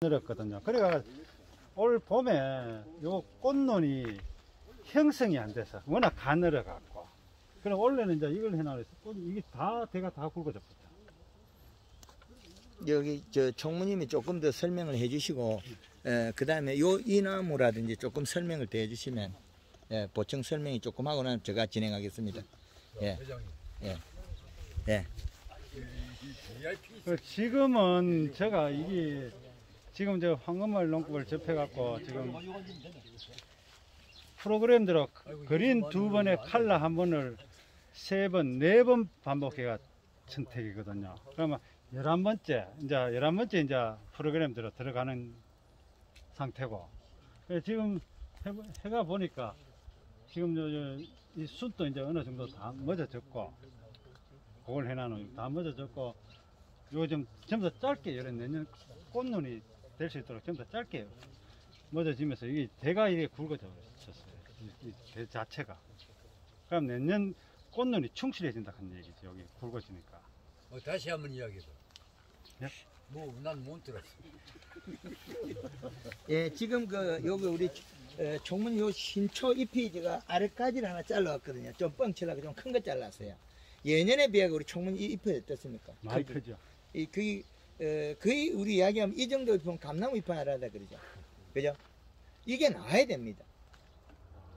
늘었거든요. 그래가 올 봄에 요 꽃눈이 형성이 안 돼서 워낙 가늘어 갖고, 그럼 원래는 이제 이걸 해놔서 이게 대가 다 굵어졌거든. 여기 저 총무님이 조금 더 설명을 해주시고, 그 다음에 이 나무라든지 조금 설명을 더 해주시면, 보충 설명이 조금 하고 나면 제가 진행하겠습니다. 예, 예, 예. 지금은 제가 이게 지금 저 황금알 농법을 접해갖고 지금 프로그램대로 그린 2번에 칼라 1번을 3번, 4번 반복해가 선택이거든요. 그러면 11번째 이제 프로그램대로 들어가는 상태고, 지금 해가 보니까 지금 이 숯도 이제 어느 정도 다 멎어졌고, 그걸 해놔놓으면 다 멎어졌고, 요즘 전부 다 짧게 이런 내년 꽃눈이 될 수 있도록 전부 다 짧게 멎어지면서 이게 대가 이게 굵어졌어요. 이 대 자체가. 그럼 내년 꽃눈이 충실해진다 는 얘기죠. 여기 굵어지니까. 다시 한번 이야기해봐. 예? 난 못 들었어. 예, 지금 여기 우리 총무님 요 신초 잎이 제가 아래까지를 하나 잘라왔거든요. 좀 뻥치려고 좀 큰 거 잘랐어요. 예년에 비해 우리 총무님 이 잎이 어떻습니까? 많이 크죠. 거의 우리 이야기하면 이 정도 잎은 감나무 잎 하나라 그러죠. 그죠? 이게 나와야 됩니다.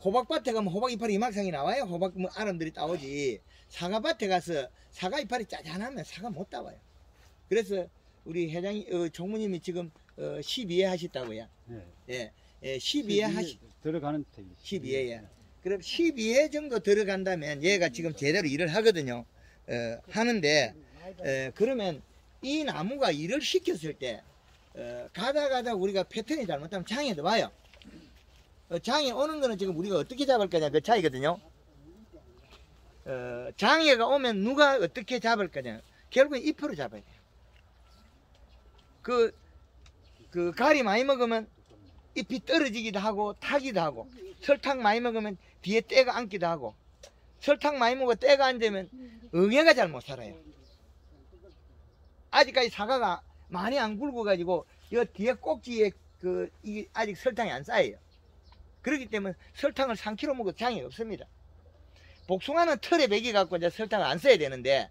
호박밭에 가면 호박 이파리 이만상이 나와요. 호박 아름들이 따오지. 사과밭에 가서 사과 이파리 짜잔하면 사과 못 따와요. 그래서 우리 회장님, 총무님이 지금 12회 하셨다고요. 네. 예, 12회 들어가는 택이 12회야. 그럼 12회 정도 들어간다면 얘가 지금 제대로 일을 하거든요. 하는데, 그러면 이 나무가 일을 시켰을 때, 가다 우리가 패턴이 잘못하면 장애도 와요. 장애 오는 거는 지금 우리가 어떻게 잡을 거냐, 그 차이거든요. 장애가 오면 누가 어떻게 잡을 거냐. 결국엔 잎으로 잡아야 돼요. 가리 많이 먹으면 잎이 떨어지기도 하고, 타기도 하고, 설탕 많이 먹으면 뒤에 때가 앉기도 하고, 설탕 많이 먹고 때가 앉으면 응애가 잘 못 살아요. 아직까지 사과가 많이 안 굵어가지고, 이 뒤에 꼭지에 이게 아직 설탕이 안 쌓여요. 그렇기 때문에 설탕을 3kg 먹어도 장애가 없습니다. 복숭아는 털에 배기갖고 이제 설탕을 안 써야 되는데,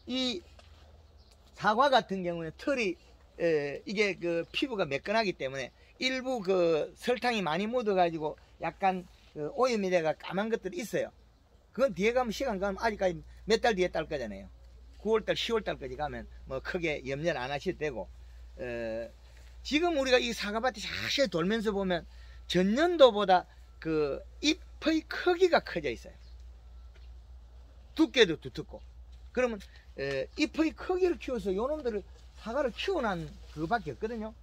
이 사과 같은 경우는 털이, 이게 피부가 매끈하기 때문에 일부 설탕이 많이 묻어가지고 약간 오염이 돼가 까만 것들이 있어요. 그건 뒤에 가면 시간 가면 아직까지 몇 달 뒤에 딸 거잖아요. 9월달, 10월달까지 가면 뭐 크게 염려는 안 하셔도 되고, 지금 우리가 이 사과밭이 자세히 돌면서 보면 전년도보다 잎의 크기가 커져 있어요. 두께도 두텁고. 그러면 잎의 크기를 키워서 요놈들을 사과를 키워난 그거밖에 없거든요.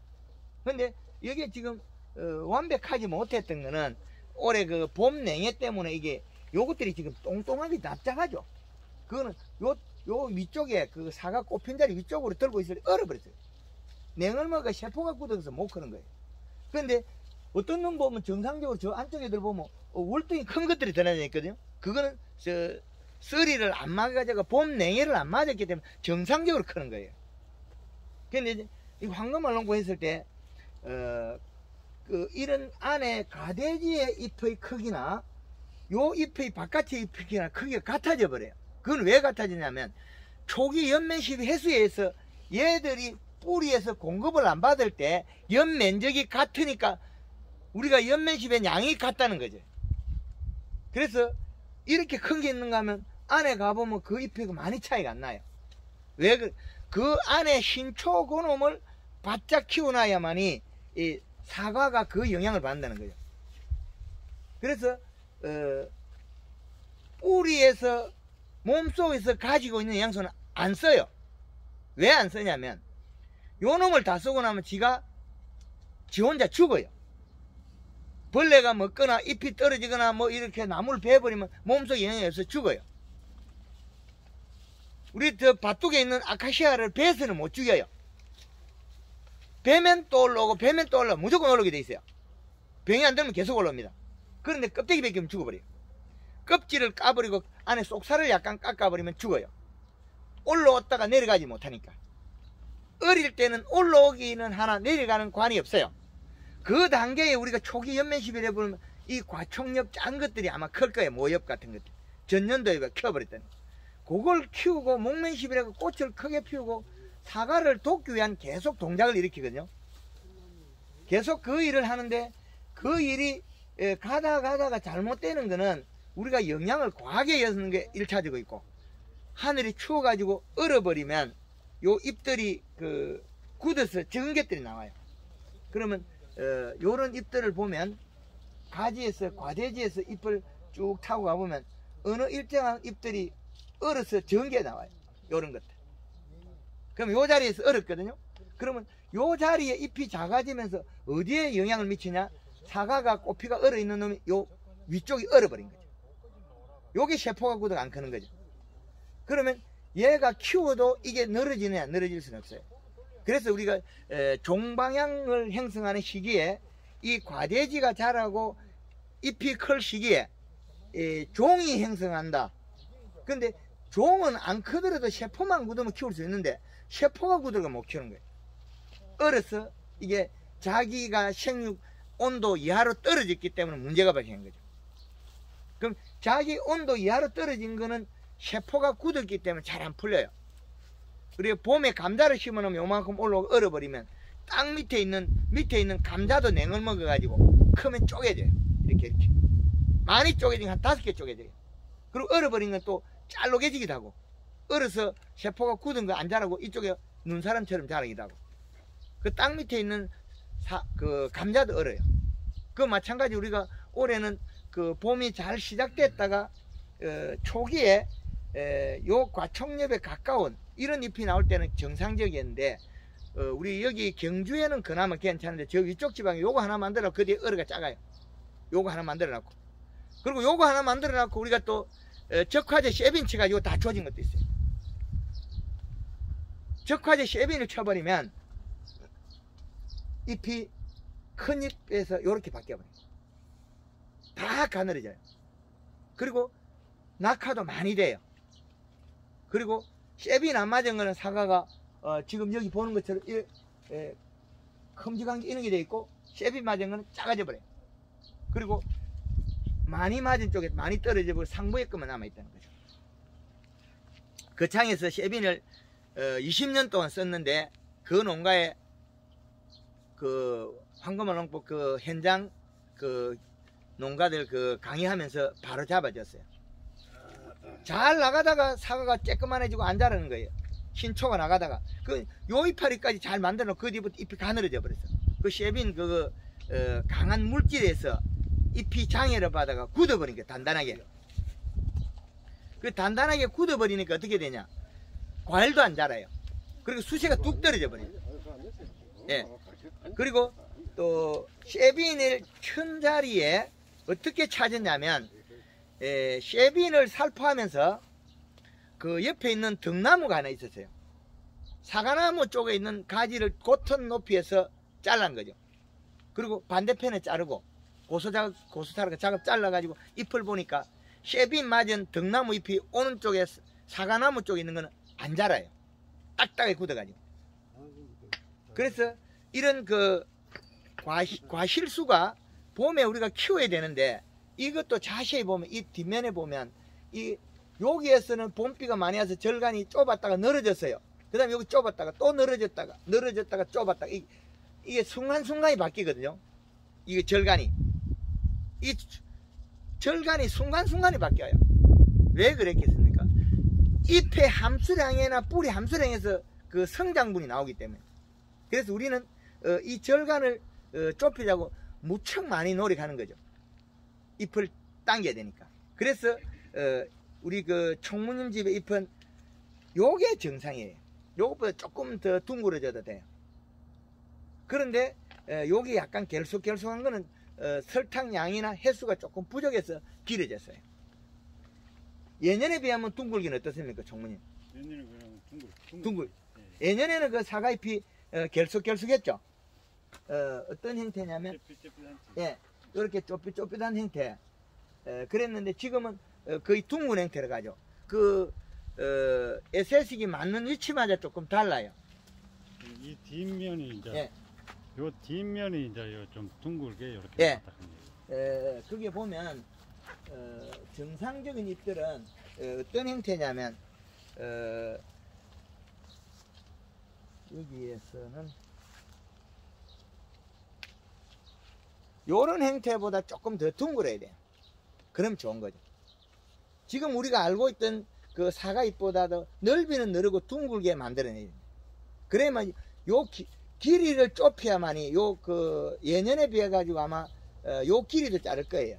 근데 여기에 지금 완벽하지 못했던 거는 올해 봄 냉해 때문에 이게 요것들이 지금 똥똥하게 납작하죠. 그거는 요 위쪽에 사과 꽃편자리 위쪽으로 들고 있을 때 얼어버렸어요. 냉얼마가 세포가 굳어서 못 크는 거예요. 그런데 어떤 놈 보면 정상적으로 저 안쪽에들 보면 월등히 큰 것들이 드러나 있거든요. 그거는 서리를 안 맞아가지고 봄 냉해를 안 맞았기 때문에 정상적으로 크는 거예요. 근데 이 황금알 농구 했을 때 이런 안에 가대지의 잎의 크기나 요 잎의 바깥의 잎의 크기나 크기가 같아져 버려요. 그건 왜 같아지냐면 초기 연면시비 해수에서 얘들이 뿌리에서 공급을 안 받을 때 연면적이 같으니까 우리가 연면시비의 양이 같다는 거죠. 그래서 이렇게 큰 게 있는가 하면 안에 가보면 그 잎이 많이 차이가 안 나요. 왜 그 안에 신초 그놈을 바짝 키워놔야만이 이 사과가 그 영향을 받는다는 거죠. 그래서 뿌리에서 몸속에서 가지고 있는 영양소는 안 써요. 왜 안 쓰냐면 요 놈을 다 쓰고 나면 지 혼자 죽어요. 벌레가 먹거나 잎이 떨어지거나 뭐 이렇게 나무를 베어버리면 몸속에 영향이 없어 죽어요. 우리 밭둑에 있는 아카시아를 베어서는 못 죽여요. 베면 또 올라오고 베면 또 올라오고 무조건 올라오게 돼 있어요. 병이 안 들면 계속 올라옵니다. 그런데 껍데기 벗기면 죽어버려요. 껍질을 까버리고 안에 속살을 약간 깎아버리면 죽어요. 올라왔다가 내려가지 못하니까. 어릴 때는 올라오기는 하나 내려가는 관이 없어요. 그 단계에 우리가 초기 연면시비를 해보면 이 과총엽 짠 것들이 아마 클 거예요. 모엽 같은 것들. 전년도에 키워버렸더니. 그걸 키우고 목면시비라고 꽃을 크게 피우고 사과를 돕기 위한 계속 동작을 일으키거든요. 계속 그 일을 하는데 그 일이 가다가 잘못되는 거는 우리가 영양을 과하게 여는 게 1차적이고 있고 하늘이 추워가지고 얼어버리면 요 잎들이 굳어서 적은 것들이 나와요. 그러면 요런 잎들을 보면 가지에서 과대지에서 잎을 쭉 타고 가보면 어느 일정한 잎들이 얼어서 적은 게 나와요. 요런 것들. 그럼 요 자리에서 얼었거든요. 그러면 요 자리에 잎이 작아지면서 어디에 영향을 미치냐? 사과가 꽃피가 얼어 있는 놈이 요 위쪽이 얼어버린 거죠. 요게 세포가 굳어가 안 크는 거죠. 그러면 얘가 키워도 이게 늘어지느냐? 늘어질 수는 없어요. 그래서 우리가 종방향을 형성하는 시기에 이 과대지가 자라고 잎이 클 시기에 종이 형성한다. 근데 종은 안 크더라도 세포만 굳으면 키울 수 있는데 세포가 굳어가 못 키우는 거예요. 얼어서 이게 자기가 생육 온도 이하로 떨어졌기 때문에 문제가 발생한 거죠. 그럼 자기 온도 이하로 떨어진 거는 세포가 굳었기 때문에 잘 안 풀려요. 그리고 봄에 감자를 심어놓으면 요만큼 올라오고 얼어버리면 땅 밑에 있는 감자도 냉을 먹어가지고 크면 쪼개져요. 이렇게 많이 쪼개지면 한 5개 쪼개져요. 그리고 얼어버린 건 또 잘로개지기도 하고 얼어서 세포가 굳은 거 안 자라고 이쪽에 눈사람처럼 자라기도 하고 그 땅 밑에 있는 그 감자도 얼어요. 그 마찬가지 우리가 올해는 그 봄이 잘 시작됐다가 초기에 요 과총엽에 가까운 이런 잎이 나올 때는 정상적이었는데 우리 여기 경주에는 그나마 괜찮은데 저 위쪽 지방에 요거 하나 만들어 그 뒤에 얼어가 작아요. 요거 하나 만들어 놨고 그리고 요거 하나 만들어 놨고 우리가 또 적화제 쉐빈 쳐가지고 다 조진 것도 있어요. 적화제 쉐빈을 쳐버리면 잎이 큰 잎에서 요렇게 바뀌어버려요. 다 가늘어져요. 그리고 낙하도 많이 돼요. 그리고 쉐빈 안 맞은 거는 사과가 지금 여기 보는 것처럼 큼직한 게 이런 게 돼 있고 쉐빈 맞은 거는 작아져 버려요. 그리고 많이 맞은 쪽에 많이 떨어져 버리고 상부에 것만 남아있다는 거죠. 거창에서 쉐빈을 20년 동안 썼는데 그 농가에 그 황금알 농법 그 현장 그 농가들 그 강의하면서 바로 잡아줬어요. 잘 나가다가 사과가 쬐끄만해지고 안 자라는 거예요. 신초가 나가다가 요 이파리까지 잘 만들어 놓고 그 뒤부터 잎이 가늘어져 버렸어. 그 쉐빈 강한 물질에서 잎이 장애를 받아가 굳어버린 거예요. 단단하게. 그 단단하게 굳어버리니까 어떻게 되냐? 과일도 안 자라요. 그리고 수세가 뚝 떨어져 버려요. 예. 그리고 또 쉐빈을 큰 자리에 어떻게 찾았냐면 쉐빈을 살포하면서 그 옆에 있는 등나무가 하나 있었어요. 사과나무 쪽에 있는 가지를 곧은 높이에서 잘란 거죠. 그리고 반대편에 자르고 고소자가 작업 잘라가지고 잎을 보니까 쉐빈 맞은 등나무 잎이 오는 쪽에 사과나무 쪽에 있는 거는 안 자라요. 딱딱하게 굳어가지고. 그래서 이런 그 과실수가 봄에 우리가 키워야 되는데 이것도 자세히 보면 이 뒷면에 보면 이 여기에서는 봄비가 많이 와서 절간이 좁았다가 늘어졌어요. 그 다음에 여기 좁았다가 또 늘어졌다가 좁았다가 이게 순간순간이 바뀌거든요. 이게 절간이 순간순간이 바뀌어요. 왜 그랬겠습니까? 잎의 함수량이나 뿌리 함수량에서 그 성장분이 나오기 때문에. 그래서 우리는 이 절간을 좁히자고 무척 많이 노력하는 거죠. 잎을 당겨야 되니까. 그래서 우리 그 총무님 집의 잎은 요게 정상이에요. 요것보다 조금 더 둥그러져도 돼요. 그런데 요게 약간 결속한 거는 설탕 양이나 횟수가 조금 부족해서 길어졌어요. 예년에 비하면 둥글기는 어떻습니까, 총무님? 예년에 그냥 둥글. 예년에는 그 사과잎이 결속했죠. 어떤 형태냐면 예, 이렇게 쪼삣쪼삣한 형태. 그랬는데 지금은 거의 둥근 형태로 가죠. SS기 맞는 위치마다 조금 달라요. 이 뒷면이 이제 예. 요 뒷면이 이제 요 좀 둥글게 이렇게 예. 바닥입니다. 그게 보면 정상적인 잎들은 어떤 형태냐면 여기에서는 요런 형태보다 조금 더 둥글어야 돼요. 그럼 좋은 거죠. 지금 우리가 알고 있던 그 사과잎보다도 넓이는 넓고 둥글게 만들어내야 돼요. 그래야만 요 길이를 좁혀야만이 요 그 예년에 비해 가지고 아마 요 길이도 자를 거예요.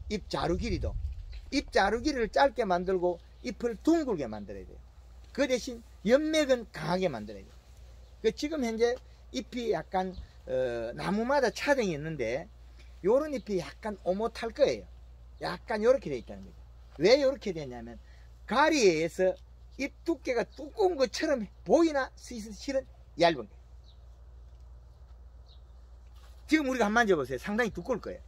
잎 자루 길이도. 잎 자루 길이를 짧게 만들고 잎을 둥글게 만들어야 돼요. 그 대신 연맥은 강하게 만들어야 돼요. 지금 현재 잎이 약간 나무마다 차등이 있는데 요런 잎이 약간 오못할 거예요. 약간 요렇게 돼 있다는 거죠. 왜 요렇게 되냐면 가리에 의해서 잎 두께가 두꺼운 것처럼 보이나 실은 얇은 거예요. 지금 우리가 한번 만져보세요. 상당히 두꺼울 거예요.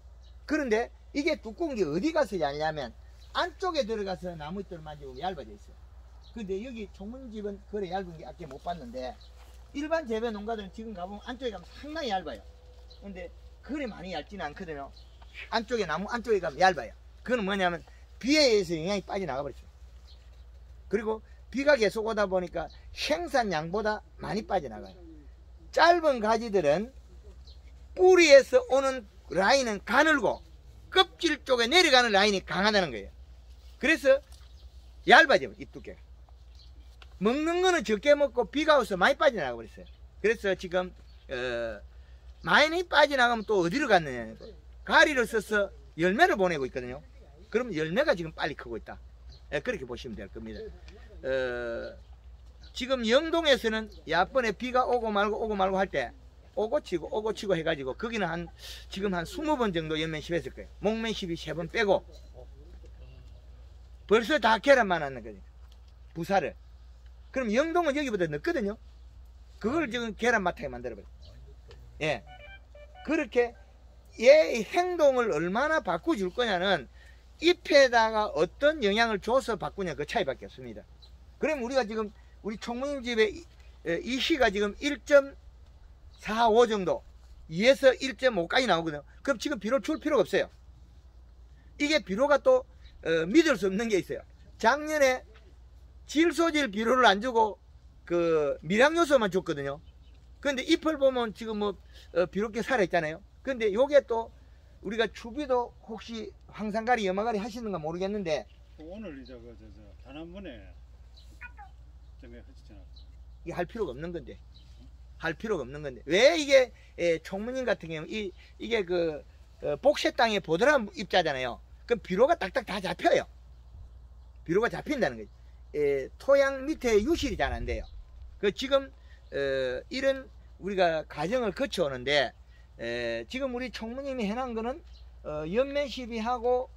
그런데 이게 두꺼운 게 어디 가서 얇냐면 안쪽에 들어가서 나무잎들을 만져보면 얇아져 있어요. 근데 여기 총무집은 그래 얇은 게 아까 못 봤는데 일반 재배 농가들은 지금 가보면 안쪽에 가면 상당히 얇아요. 근데 그리 많이 얇지는 않거든요. 안쪽에 나무 안쪽에 가면 얇아요. 그건 뭐냐면 비에 의해서 영향이 빠져나가 버렸어요. 그리고 비가 계속 오다 보니까 생산량보다 많이 빠져나가요. 짧은 가지들은 뿌리에서 오는 라인은 가늘고 껍질 쪽에 내려가는 라인이 강하다는 거예요. 그래서 얇아져요. 잎 두께가. 먹는 거는 적게 먹고 비가 와서 많이 빠져나가 버렸어요. 그래서 지금 많이 빠져나가면 또 어디로 갔느냐, 가리를 써서 열매를 보내고 있거든요. 그럼 열매가 지금 빨리 크고 있다. 그렇게 보시면 될 겁니다. 지금 영동에서는 약번에 비가 오고 말고 할 때 오고 치고 해가지고 거기는 지금 한 20번 정도 연면십 했을 거예요. 목면십이 3번 빼고 벌써 다 계란만 하는 거죠. 부사를. 그럼 영동은 여기보다 늦거든요. 그걸 지금 계란마타게 만들어버려요. 예. 그렇게 얘의 행동을 얼마나 바꿔줄 거냐는 잎에다가 어떤 영향을 줘서 바꾸냐 그 차이밖에 없습니다. 그럼 우리가 지금 우리 총무님 집에 이 시가 지금 1.45 정도 2에서 1.5까지 나오거든요. 그럼 지금 비료 줄 필요가 없어요. 이게 비료가 또 믿을 수 없는 게 있어요. 작년에 질소질 비료를 안 주고 그 미량요소만 줬거든요. 근데 잎을 보면 지금 뭐 비료게 살아있잖아요. 근데 요게 또 우리가 추비도 혹시 황산가리 염화가리 하시는가 모르겠는데 오늘 이제 단 한 번에 때문에 하시잖아. 이게 할 필요가 없는 건데 왜 이게 총무님 같은 경우 이게 그 복쇄 땅에 보드람 입자잖아요. 그럼 비료가 딱딱 다 잡혀요. 비료가 잡힌다는 거죠. 토양 밑에 유실이 잘 안 돼요. 그 지금 이런 우리가 과정을 거쳐오는데 지금 우리 총무님이 해놓은 거는 연면 시비하고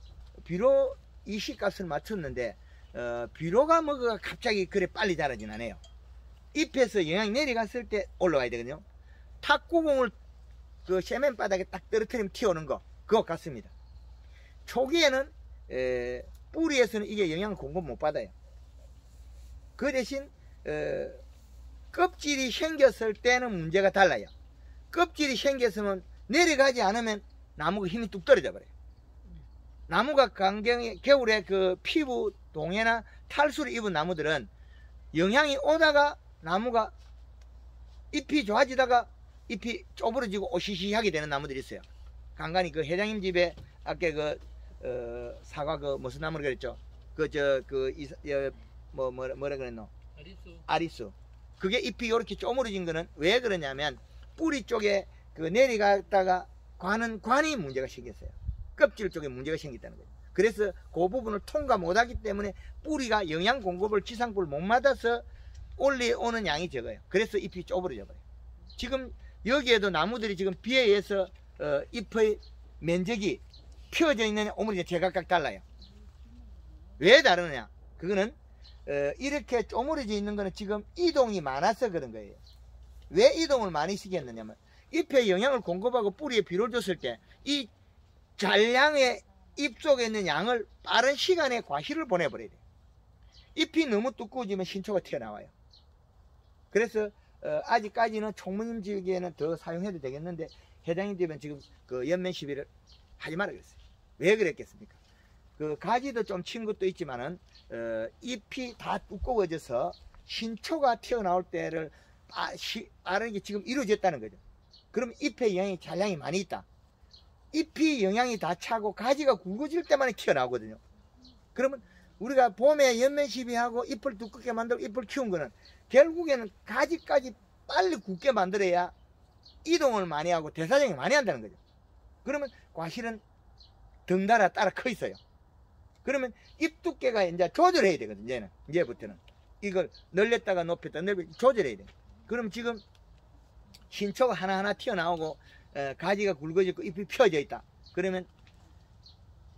비료 이식값을 맞췄는데 비료가 뭐가 갑자기 그래 빨리 자라진 않아요. 잎에서 영향이 내려갔을 때 올라와야 되거든요. 탁구공을 그 세면 바닥에 딱 떨어뜨리면 튀어오는 거 그거 같습니다. 초기에는 뿌리에서는 이게 영향을 공급 못 받아요. 그 대신 껍질이 생겼을 때는 문제가 달라요. 껍질이 생겼으면 내려가지 않으면 나무가 힘이 뚝 떨어져 버려요. 나무가 겨울에 그 피부 동해나 탈수를 입은 나무들은 영향이 오다가 나무가 잎이 좋아지다가 잎이 쪼그러지고 오시시하게 되는 나무들이 있어요. 간간히 그 회장님 집에 아까 사과 무슨 나무를 그랬죠? 뭐라 그랬노? 아리수. 그게 잎이 이렇게 쪼무러진 거는 왜 그러냐면 뿌리 쪽에 그 내려갔다가 관이 문제가 생겼어요. 껍질 쪽에 문제가 생겼다는 거예요. 그래서 그 부분을 통과 못하기 때문에 뿌리가 영양 공급을 지상부를 못 받아서 올라오는 양이 적어요. 그래서 잎이 쪼그러져 버려요. 지금 여기에도 나무들이 지금 비에 의해서 잎의 면적이 펴져 있는 오므리 제각각 달라요. 왜 다르느냐? 그거는 이렇게 쪼무러져 있는 거는 지금 이동이 많아서 그런 거예요. 왜 이동을 많이 시켰느냐면 잎에 영양을 공급하고 뿌리에 비료를 줬을 때 이 잔량의 잎 속에 있는 양을 빠른 시간에 과실을 보내버려야 돼요. 잎이 너무 두꺼워지면 신초가 튀어나와요. 그래서 아직까지는 총무님 지역에는 더 사용해도 되겠는데 회장님들은 지금 그 연면 시비를 하지 말라 그랬어요. 왜 그랬겠습니까? 그 가지도 좀 친 것도 있지만은 잎이 다 두꺼워져서 신초가 튀어나올 때를 빠르는 게 지금 이루어졌다는 거죠. 그럼 잎에 영향이 잔량이 많이 있다. 잎이 영향이 다 차고 가지가 굵어질 때만 튀어나오거든요. 그러면 우리가 봄에 연면 시비하고 잎을 두껍게 만들고 잎을 키운 거는 결국에는 가지까지 빨리 굳게 만들어야 이동을 많이 하고 대사정이 많이 한다는 거죠. 그러면 과실은 덩달아 따라 커 있어요. 그러면 잎 두께가 이제 조절해야 되거든요. 이제부터는 이걸 늘렸다가 높였다 조절해야 돼. 그럼 지금 신초가 하나하나 튀어나오고 가지가 굵어지고 잎이 펴져 있다. 그러면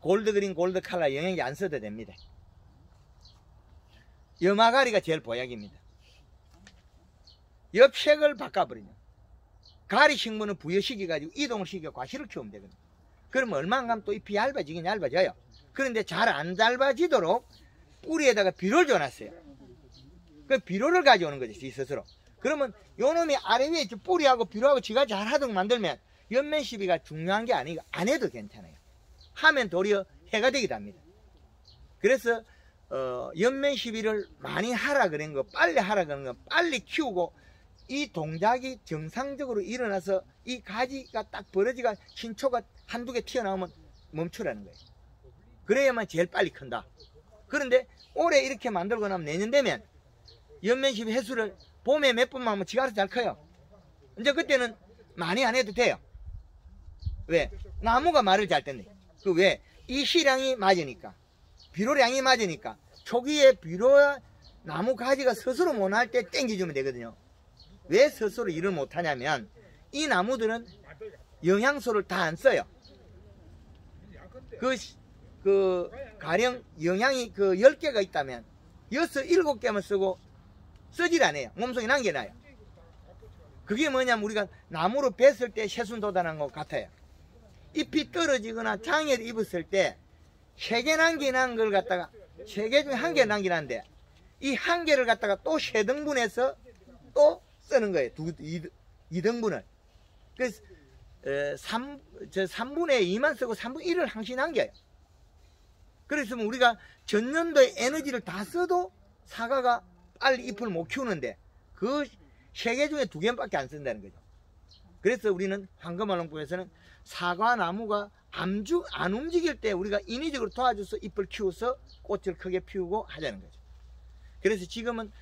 골드그린 골드 칼라 영양제 안 써도 됩니다. 염화가리가 제일 보약입니다. 엽색을 바꿔버리죠. 가리 식물은 부여시켜가지고 이동을 시켜 과실을 키우면 되거든요. 그러면 얼마 안 가면 또 잎이 얇아지긴 얇아져요. 그런데 잘 안 얇아지도록 뿌리에다가 비료를 줘놨어요. 그 비료를 가져오는 거죠, 지 스스로. 그러면 요 놈이 아래 위에 뿌리하고 비료하고 지가 잘 하도록 만들면 연면 시비가 중요한 게 아니고 안 해도 괜찮아요. 하면 도리어 해가 되기도 합니다. 그래서 연면 시비를 많이 하라 그런 거, 빨리 하라 그런 거, 빨리 키우고 이 동작이 정상적으로 일어나서 이 가지가 딱 벌어지가 신초가 한두 개 튀어나오면 멈추라는 거예요. 그래야만 제일 빨리 큰다. 그런데 올해 이렇게 만들고 나면 내년 되면 연면 시비 횟수를 봄에 몇 번만 하면 지가 알아서 잘 커요. 이제 그때는 많이 안 해도 돼요. 왜? 나무가 말을 잘 듣네. 그 왜? 이 시량이 맞으니까. 비료량이 맞으니까. 초기에 비료와 나무 가지가 스스로 못 할 때 땡겨주면 되거든요. 왜 스스로 일을 못 하냐면 이 나무들은 영양소를 다 안 써요. 가령 영양이 10개가 있다면 6, 7개만 쓰고 쓰질 않아요. 몸속에 남겨놔요. 그게 뭐냐면 우리가 나무로 뱄을 때 새순도단한 것 같아요. 잎이 떨어지거나 장애를 입었을 때 3개 남겨놓은 걸 갖다가 3개 중에 1개 남겨놨는데 이 1개를 갖다가 또 3등분해서 또 쓰는 거예요. 2등분을. 그래서 3분의 2만 쓰고 3분의 1을 항시 남겨요. 그래서 우리가 전년도에 에너지를 다 써도 사과가 빨리 잎을 못 키우는데 그 3개 중에 2개밖에 안 쓴다는 거죠. 그래서 우리는 황금알롱법에서는 사과 나무가 안 움직일 때 우리가 인위적으로 도와줘서 잎을 키워서 꽃을 크게 피우고 하자는 거죠. 그래서 지금은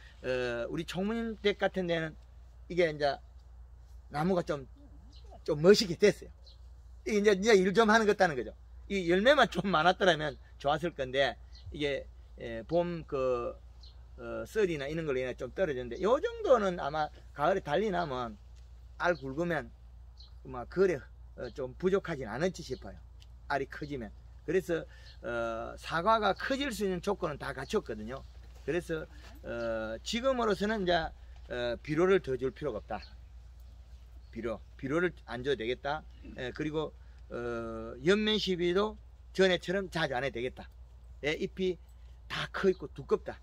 우리 총무님 댁 같은 데는 이게 이제 나무가 좀 멋있게 됐어요. 이제 일 좀 하는 것 같다는 거죠. 이 열매만 좀 많았더라면 좋았을 건데 이게 봄 썰이나 이런 걸로 인해 좀 떨어졌는데 요 정도는 아마 가을에 달리 나면 알 굵으면 막 거래 좀 부족하진 않을지 싶어요. 알이 커지면. 그래서 사과가 커질 수 있는 조건은 다 갖췄거든요. 그래서 지금으로서는 이제 비료를 더 줄 필요가 없다. 비료를 안 줘도 되겠다. 그리고 연면 시비도 전에처럼 자주 안 해도 되겠다. 잎이 다 커 있고 두껍다.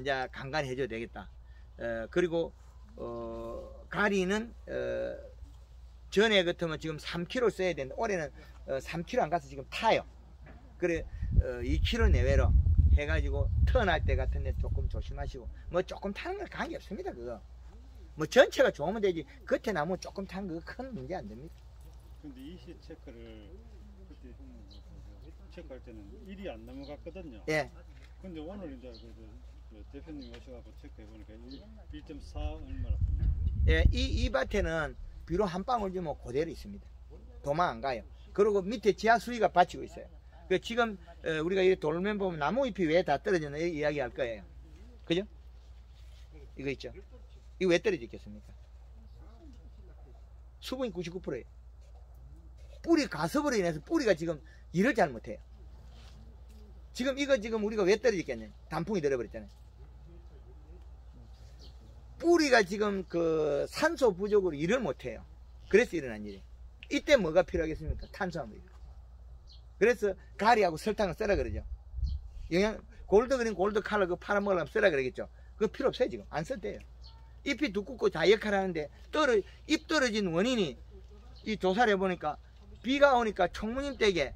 이제 간간히 해줘도 되겠다. 그리고 가리는 전에 같으면 지금 3kg 써야 되는데 올해는 3kg 안 가서 지금 타요. 그래 2kg 내외로 해가지고 턴할 때 같은데 조금 조심하시고 뭐 조금 타는 건 관계 없습니다. 그거 뭐 전체가 좋으면 되지 겉에 나무 조금 탄 거 큰 문제 안 됩니다. 근데 이시 체크를 그때 체크할 때는 1이 안 넘어갔거든요. 예. 근데 오늘 이제 그 대표님 오셔가지고 체크해 보니까 1.4 얼마나. 예, 이 밭에는 비료 한 방울 주면 그대로 있습니다. 도망 안 가요. 그리고 밑에 지하 수위가 받치고 있어요. 그 지금 우리가 이 돌면 보면 나무 잎이 왜 다 떨어졌나 이야기 할 거예요. 그죠? 이거 있죠? 이거 왜 떨어졌겠습니까? 수분이 99%예요. 뿌리 가습으로 인해서 뿌리가 지금 일을 잘 못해요. 지금 이거 지금 우리가 왜 떨어졌겠냐? 단풍이 들어버렸잖아요. 뿌리가 지금 그 산소 부족으로 일을 못해요. 그래서 일어난 일이에요. 이때 뭐가 필요하겠습니까? 탄수화물이. 그래서 가리하고 설탕을 쓰라 그러죠. 골드 그린 골드 칼라 그 팔아먹으려면 쓰라 그러겠죠. 그거 필요 없어요. 지금 안 쓸 때예요. 잎이 두껍고 다 역할을 하는데 잎 떨어진 원인이 이 조사를 해보니까 비가 오니까 총무님 댁에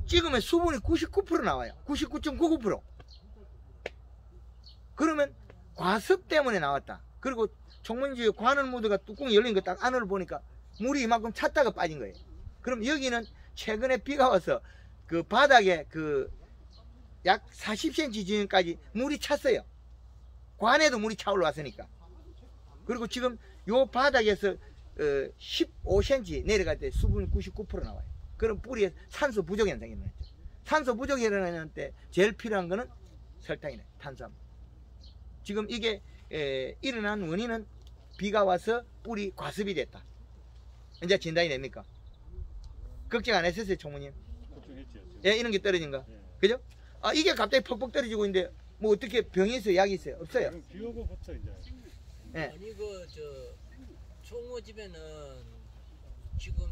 찍으면 수분이 99% 나와요. 99.99%. 그러면 과습 때문에 나왔다. 그리고 총무님 집에 관을 무드가 뚜껑이 열린 거 딱 안을 보니까 물이 이만큼 찼다가 빠진 거예요. 그럼 여기는 최근에 비가 와서 그 바닥에 그 약 40cm 지점까지 물이 찼어요. 관에도 물이 차 올라왔으니까. 그리고 지금 요 바닥에서 15cm 내려갈 때 수분이 99% 나와요. 그럼 뿌리에 산소 부족 현상이 일어났죠. 산소 부족이 일어나는 때 제일 필요한 거는 설탕이네, 탄수화물. 지금 이게 일어난 원인은 비가 와서 뿌리 과습이 됐다. 이제 진단이 됩니까? 걱정 안 했었어요, 총무님? 걱정했죠. 예, 이런 게 떨어진 거. 예. 그죠? 아, 이게 갑자기 퍽퍽 떨어지고 있는데, 뭐 어떻게 병이 있어요? 약이 있어요? 없어요? 그럼 비 오고부터 이제 예. 아니 총무 집에는 지금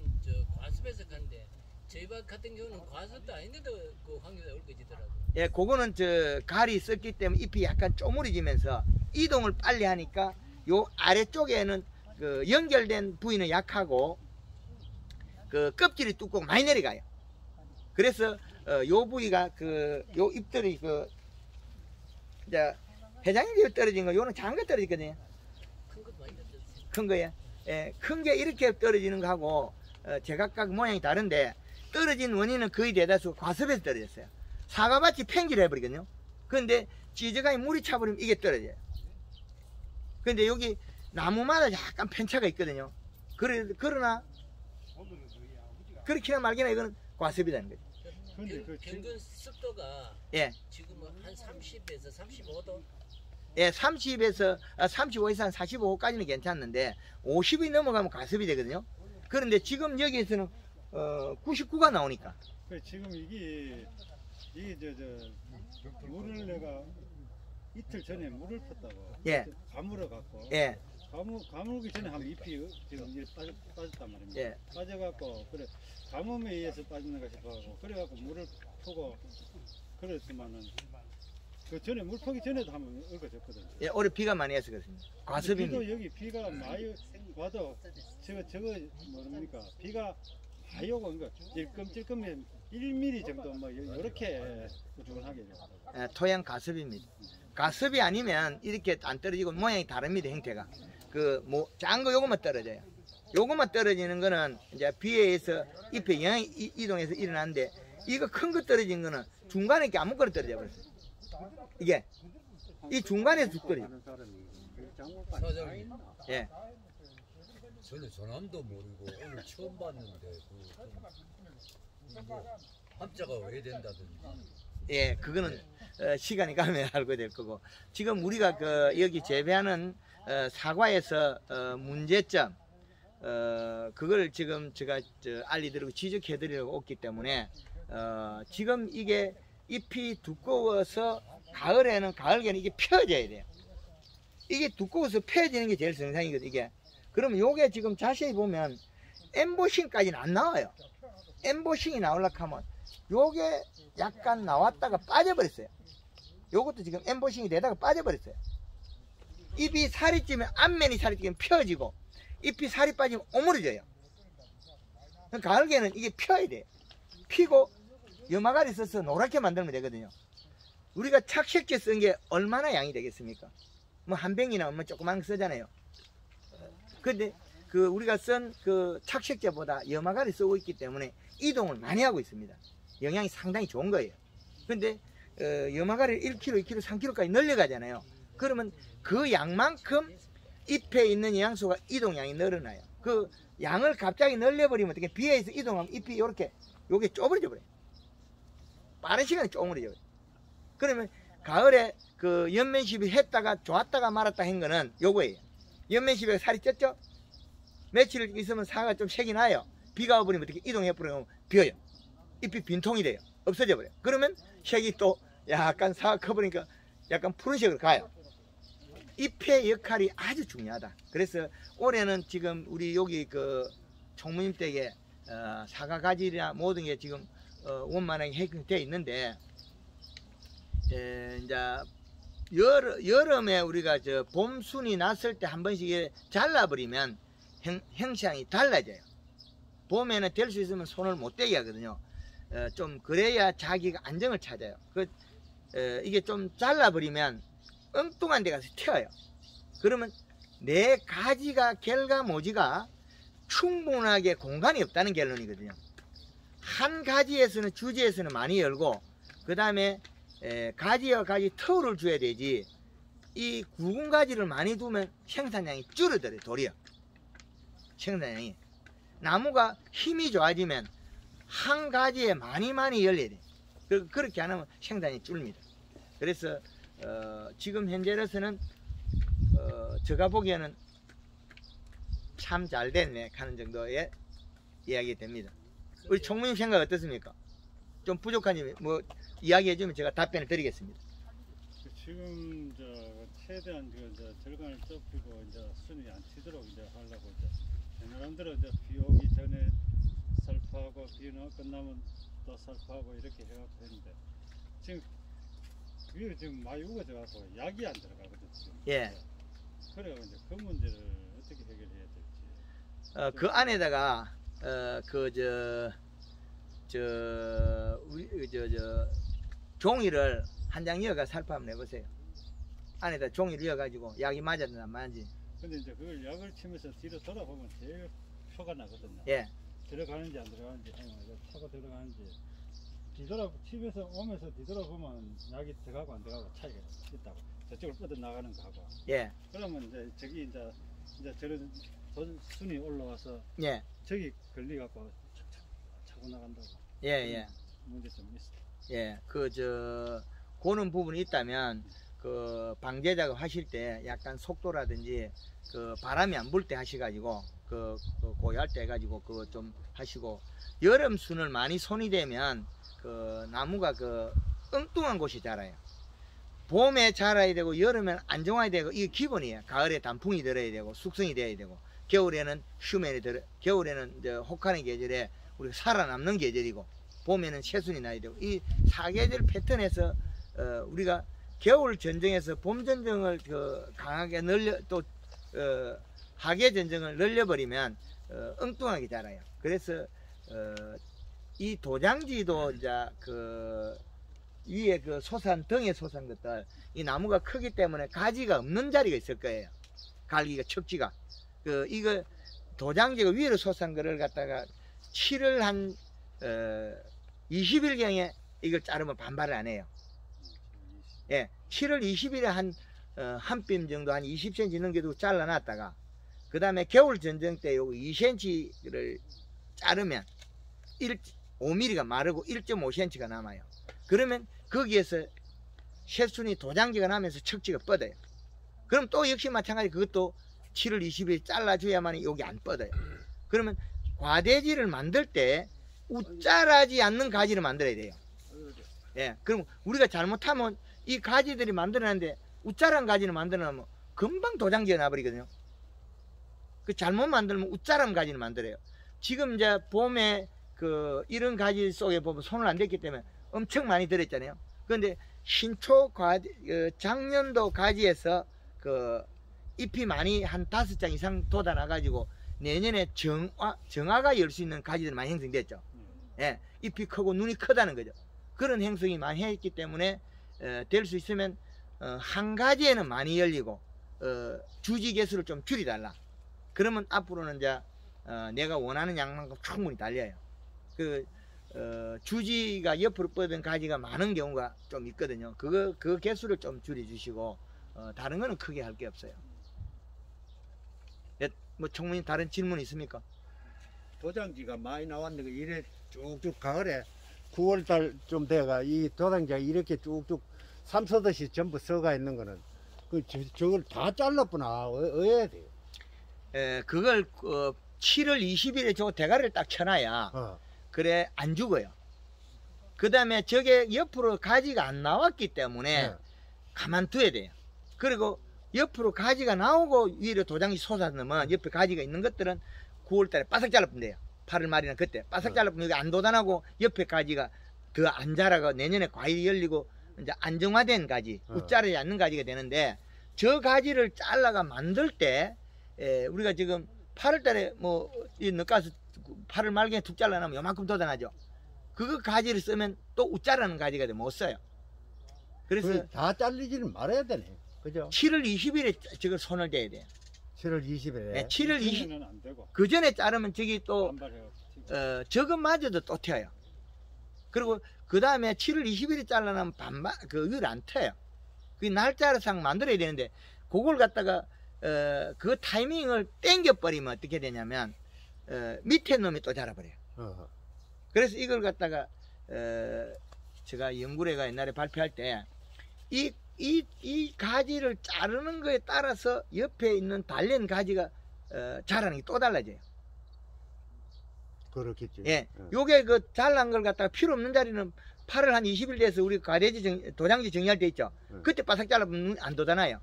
과습해서 간데 저희 밭 같은 경우는 과습도 아닌데도 그 확률이 얼거지더라고. 예, 그거는 갈이 썼기 때문에 잎이 약간 쪼무러지면서 이동을 빨리 하니까 요 아래쪽에는 그 연결된 부위는 약하고 그 껍질이 두껍고 많이 내려가요. 그래서 요 부위가 요 잎들이 이제 회장님 떨어진 거 요는 작은 거 떨어지거든요. 큰 것 많이 졌어요. 큰 거에 예, 큰 게 이렇게 떨어지는 거하고 제각각 모양이 다른데 떨어진 원인은 거의 대다수 과습에서 떨어졌어요. 사과밭이 팽지를 해버리거든요. 그런데 지저간에 물이 차버리면 이게 떨어져요. 근데 여기 나무마다 약간 편차가 있거든요. 그러나 그렇게나 말기나 이거는 과습이라는 거죠. 근데 그 평균 습도가 예, 지금은 한 30에서 35도. 예, 30에서 35에서 한 45까지는 괜찮는데 50이 넘어가면 과습이 되거든요. 그런데 지금 여기에서는 99가 나오니까. 지금 이게 물을 내가 이틀 전에 물을 폈다고. 예. 가물어 갖고. 예, 가물기 전에 한번 잎이 지금 이렇게 빠졌단 말입니다. 예. 빠져갖고 그래 가뭄에 의해서 빠지는가 싶어가지고 그래갖고 물을 푸고 그랬지만은 그 전에 물 퍼기 전에도 한번 얽어졌거든요. 예, 올해 비가 많이 해서 그렇습니다. 과습입니다. 비도 여기 비가 많이 와도 저거 모릅니까? 비가 많이 오고 그러니까 찔끔찔끔해 1mm 정도 뭐 이렇게 꾸준하게. 예, 토양 가습입니다. 가습이 아니면 이렇게 안 떨어지고 모양이 다릅니다. 형태가 작은 거 요것만 떨어져요. 요것만 떨어지는 거는 이제 비에 의해서 잎에 영향이 이동해서 일어나는데 이거 큰 거 떨어진 거는 중간에 이렇게 아무거나 떨어져 버렸어요. 이게 이 중간에서 쭉 떨어져. 사장님, 예, 저는 전함도 모르고 오늘 처음 봤는데 뭐 합자가 왜 된다든지. 예, 그거는 시간이 가면 알게 될 거고 지금 우리가 여기 재배하는 사과에서 문제점 그걸 지금 제가 알려드리고 지적해드리려고 왔기 때문에 지금 이게 잎이 두꺼워서 가을에는 이게 펴져야 돼요. 이게 두꺼워서 펴지는 게 제일 정상이거든요. 이게 그러면 요게 지금 자세히 보면 엠보싱까지는 안 나와요. 엠보싱이 나오려고 하면 요게 약간 나왔다가 빠져버렸어요. 요것도 지금 엠보싱이 되다가 빠져버렸어요. 잎이 살이 찌면 앞면이 살이 찌면 펴지고 잎이 살이 빠지면 오므려져요. 가을에는 이게 펴야 돼요. 피고 염화가리 써서 노랗게 만들면 되거든요. 우리가 착색제 쓴 게 얼마나 양이 되겠습니까? 뭐 한 병이나 뭐 조그만 거 쓰잖아요. 근데 우리가 쓴 착색제보다 염화가리 쓰고 있기 때문에 이동을 많이 하고 있습니다. 영양이 상당히 좋은 거예요. 근데 염화가리를 1kg, 2kg, 3kg까지 늘려가잖아요. 그러면 그 양만큼 잎에 있는 영양소가 이동량이 늘어나요. 그 양을 갑자기 늘려버리면 어떻게 비에서 이동하면 잎이 요게 쪼그러져 버려요. 빠른 시간에 쪼그러져 버려요. 그러면 가을에 연면시비 했다가 좋았다가 말았다 한 거는 요거예요. 연면시비가 살이 쪘죠? 며칠 있으면 사과가 좀 색이 나요. 비가 와버리면 어떻게 이동해버리면 비어요. 잎이 빈통이 돼요. 없어져 버려요. 그러면 색이 또 약간 사과 커버리니까 약간 푸른색으로 가요. 잎의 역할이 아주 중요하다. 그래서 올해는 지금 우리 여기 총무님 댁에 사과 가지나 모든 게 지금 원만하게 해결되어 있는데 이제 여름에 우리가 저 봄순이 났을 때 한 번씩 이렇게 잘라버리면 형상이 달라져요. 봄에는 될 수 있으면 손을 못 대게 하거든요. 좀 그래야 자기가 안정을 찾아요. 이게 좀 잘라버리면 엉뚱한 데 가서 튀어요. 그러면 내 가지가 결과모지가 충분하게 공간이 없다는 결론이거든요. 한 가지에서는 주지에서는 많이 열고 그 다음에 가지와 가지 터울을 줘야 되지, 이 굵은 가지를 많이 두면 생산량이 줄어들어요. 도리어 생산량이. 나무가 힘이 좋아지면 한 가지에 많이 열려야 돼. 그렇게 안 하면 생산이 줄입니다. 그래서 지금 현재로서는 제가 보기에는 참 잘 됐네 하는 정도의 이야기 됩니다. 우리 총무님 생각 어떻습니까? 좀 부족한 점이 뭐 이야기해 주면 제가 답변을 드리겠습니다. 지금 최대한 절간을 좁히고 이제 순이 안 튀도록 이제 하려고 이제 사람들은 이제 비 오기 전에 살포하고 비 끝나면 또 살포하고 이렇게 해갖고 했는데 지금 위로 지금 많이 우거져 갖고 약이 안 들어가거든 지금. 예. 그래가 이제 그 문제를 어떻게 해결해야 될지. 그 안에다가 종이를 한 장 이어가 살포 한번 해보세요. 안에다 종이를 이어가지고 약이 맞았는지 안 맞는지. 근데 이제 그걸 약을 치면서 뒤로 돌아보면 제일 표가 나거든요. 예. 들어가는지 안 들어가는지, 차가 들어가는지. 뒤돌아 치면서 오면서 뒤돌아보면 약이 들어가고 안 들어가고 차이가 있다고. 저쪽을 뻗어 나가는 거하고. 예. 그러면 이제 저기 이제 저런 순이 올라와서 예. 저기 걸리갖고 차고 나간다고. 예. 문제 좀 있어. 예. 고는 부분이 있다면 방제작업 하실 때 약간 속도라든지 바람이 안 불 때 하셔가지고 고요할 때 해가지고 그거 좀 하시고, 여름 순을 많이 손이 되면 나무가 엉뚱한 곳이 자라요. 봄에 자라야 되고 여름에는 안정화야 되고, 이게 기본이에요. 가을에 단풍이 들어야 되고 숙성이 돼야 되고, 겨울에는 휴면이 겨울에는 이제 혹한의 계절에 우리가 살아남는 계절이고, 봄에는 새순이 나야 되고, 이 사계절 패턴에서 우리가 겨울 전쟁에서 봄 전쟁을 강하게 또 하계 전쟁을 늘려버리면 엉뚱하게 자라요. 그래서 이 도장지도 이제 위에 등에 솟은 것들, 이 나무가 크기 때문에 가지가 없는 자리가 있을 거예요. 갈기가 척지가 이거 도장지가 위로 솟은 거를 갖다가 7월 한 20일경에 이걸 자르면 반발을 안 해요. 예, 7월 20일에 한 뼘 정도 한 20cm 넘게도 잘라놨다가 그 다음에 겨울 전쟁 때 요거 2cm를 자르면 5mm가 마르고 1.5cm가 남아요. 그러면 거기에서 새순이 도장지가 나면서 척지가 뻗어요. 그럼 또 역시 마찬가지 그것도 7월 20일 잘라줘야만 여기 안 뻗어요. 그러면 과대지를 만들 때 우짜라지 않는 가지를 만들어야 돼요. 예, 그럼 우리가 잘못하면 이 가지들이 만들어놨는데 우짜란 가지를 만들어놓으면 금방 도장지가 나버리거든요. 잘못 만들면 우짜란 가지를 만들어요. 지금 이제 봄에 이런 가지 속에 보면 손을 안 댔기 때문에 엄청 많이 들었잖아요. 그런데 신초 작년도 가지에서 잎이 많이 한 5장 이상 돋아나가지고 내년에 정화가 열 수 있는 가지들이 많이 형성됐죠. 예, 잎이 크고 눈이 크다는 거죠. 그런 형성이 많이 했기 때문에 될 수 있으면 한 가지에는 많이 열리고 주지 개수를 좀 줄여달라. 그러면 앞으로는 이제 내가 원하는 양만큼 충분히 달려요. 주지가 옆으로 뻗은 가지가 많은 경우가 좀 있거든요. 그 개수를 좀 줄여주시고 다른 거는 크게 할 게 없어요. 뭐 총무님 다른 질문 있습니까? 도장지가 많이 나왔는데 이래 쭉쭉 가을에 9월달 좀 돼가 이 도장지가 이렇게 쭉쭉 삼서듯이 전부 써가 있는 거는 저걸 다 잘랐구나. 어야 돼요. 그걸 7월 20일에 저 대가리를 딱 쳐놔야 그래 안 죽어요. 그 다음에 저게 옆으로 가지가 안 나왔기 때문에 가만둬야 돼요. 그리고 옆으로 가지가 나오고 위로 도장지 솟아놓으면 옆에 가지가 있는 것들은 9월달에 바싹 잘라보면 돼요. 8월 말이나 그때 바싹 잘라보면 여기 안 돋아나고 옆에 가지가 더 안 자라고 내년에 과일이 열리고 이제 안정화된 가지, 웃자르지 않는 가지가 되는데, 저 가지를 잘라가 만들 때, 우리가 지금 8월 달에 뭐, 이 늦가서 8월 말경에 툭 잘라나면 요만큼 돋아나죠. 그거 가지를 쓰면 또 웃자라는 가지가 못 써요. 그래서 다 잘리지는 말아야 되네. 그죠? 7월 20일에 저걸 손을 대야 돼요. 7월 20일에. 네, 7월 20일. 는 안 되고 그 전에 자르면 저기 또, 반발해요. 저것마저도 또 튀어요. 그리고 그 다음에 7월 20일에 잘라나면 그걸 안 튀어요. 그 날짜상 만들어야 되는데, 그걸 갖다가, 그 타이밍을 땡겨버리면 어떻게 되냐면, 밑에 놈이 또 자라버려요. 그래서 이걸 갖다가, 제가 연구회가 옛날에 발표할 때, 이 가지를 자르는 거에 따라서 옆에 있는 달린 가지가, 자라는 게 또 달라져요. 그렇겠지. 예. 요게 그 잘난 걸 갖다가 필요 없는 자리는 8월 한 20일 돼서 우리 도장지 정리할 때 있죠. 그때 바삭 잘라보면 안 돋아나요.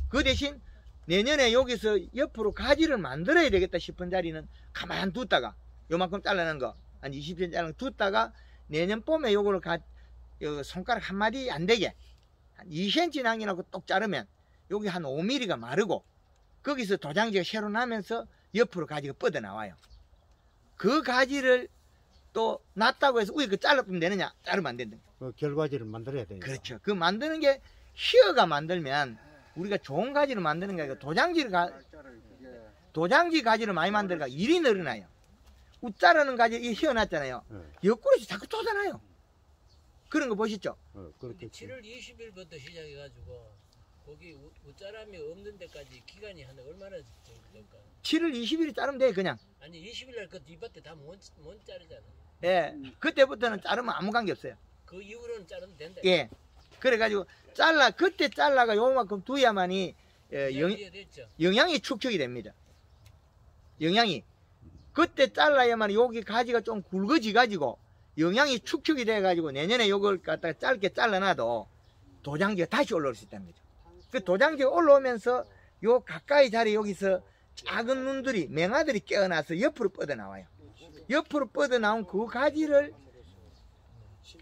그 대신 내년에 여기서 옆으로 가지를 만들어야 되겠다 싶은 자리는 가만 뒀다가 요만큼 잘라낸 거 한 20cm 잘라낸 거 뒀다가 내년 봄에 요거를 손가락 한 마디 안 되게 한 2cm 남겨놓고 똑 자르면 여기 한 5mm가 마르고 거기서 도장지가 새로 나면서 옆으로 가지가 뻗어 나와요. 그 가지를 또 낫다고 해서 위에 그 잘라보면 되느냐? 자르면 안 된다. 결과지를 만들어야 되니까. 그렇죠. 그 만드는 게 희어가 만들면 우리가 좋은 가지를 만드는 게 아니라 도장지 가지를 많이 만들니까 일이 늘어나요. 웃자라는 가지 이 희어났잖아요. 옆구리에서 자꾸 쏟아나요. 그런 거 보시죠. 그렇겠지. 7월 20일부터 시작해가지고 거기 웃자람이 없는 데까지 기간이 한 얼마나 될까? 7월 20일에 자르면 돼 그냥. 아니 20일날 그 뒷밭에 다 못 자르잖아. 예. 그때부터는 자르면 아무 관계 없어요. 그 이후로는 자르면 된다. 예. 그래가지고 그때 잘라가 요만큼 둬야만이 됐죠. 영양이 축적이 됩니다. 영양이. 그때 잘라야만 여기 가지가 좀 굵어지 가지고 영양이 축적이 돼 가지고 내년에 요걸 갖다가 짧게 잘라놔도 도장지가 다시 올라올 수 있다는 거죠. 그 도장지가 올라오면서 요 가까이 자리 여기서 작은 눈들이 맹아들이 깨어나서 옆으로 뻗어 나와요. 옆으로 뻗어 나온 그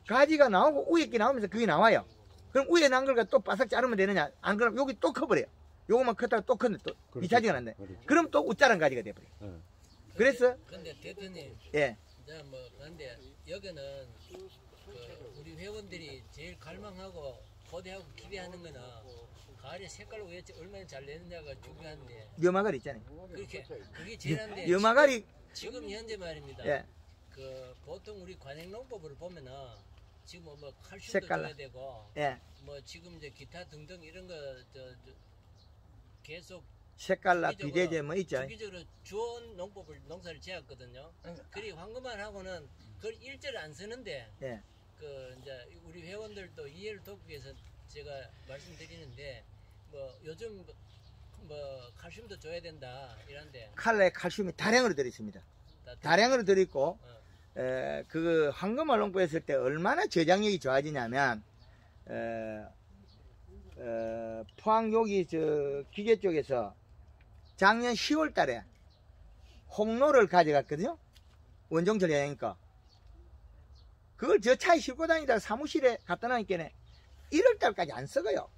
가지가 나오고 위에 게 나오면서 그게 나와요. 그럼 위에 난 걸 또 바싹 자르면 되느냐? 안 그러면 여기 또 커버려요. 요거만 컸다가 또 컸는데 또 2차지가 난다. 그럼 또 웃자란 가지가 돼버려요. 그래서 근데 대표님, 예. 자 뭐 근데 여기는 그 우리 회원들이 제일 갈망하고 거대하고 기대하는 거는 가을에 색깔 왜 얼마나 잘 내느냐가 중요한데. 염화가리 있잖아요. 그게 제일 한데. 염화가리. 지금 현재 말입니다. 예. 그 보통 우리 관행농법을 보면은 지금 뭐 칼슘도 색깔. 줘야 되고, 예. 뭐 지금 이제 기타 등등 이런 거 계속 색깔나 비대제 뭐 있죠. 주기적으로 주원 농사를 지었거든요. 그리 황금알하고는 그걸 일절 안 쓰는데, 예. 그 이제 우리 회원들도 이해를 돕기 위해서 제가 말씀드리는데, 뭐 요즘 뭐 칼슘도 줘야 된다 이런데 칼라에 칼슘이 다량으로 들어있습니다. 다량으로 들어있고, 그 황금알 농법했을 때 얼마나 저장력이 좋아지냐면, 포항 여기 저 기계 쪽에서 작년 10월 달에 홍로를 가져갔거든요. 원종철 여행니까. 그걸 저 차에 싣고 다니다가 사무실에 갖다 놓으니까 1월 달까지 안 썩어요.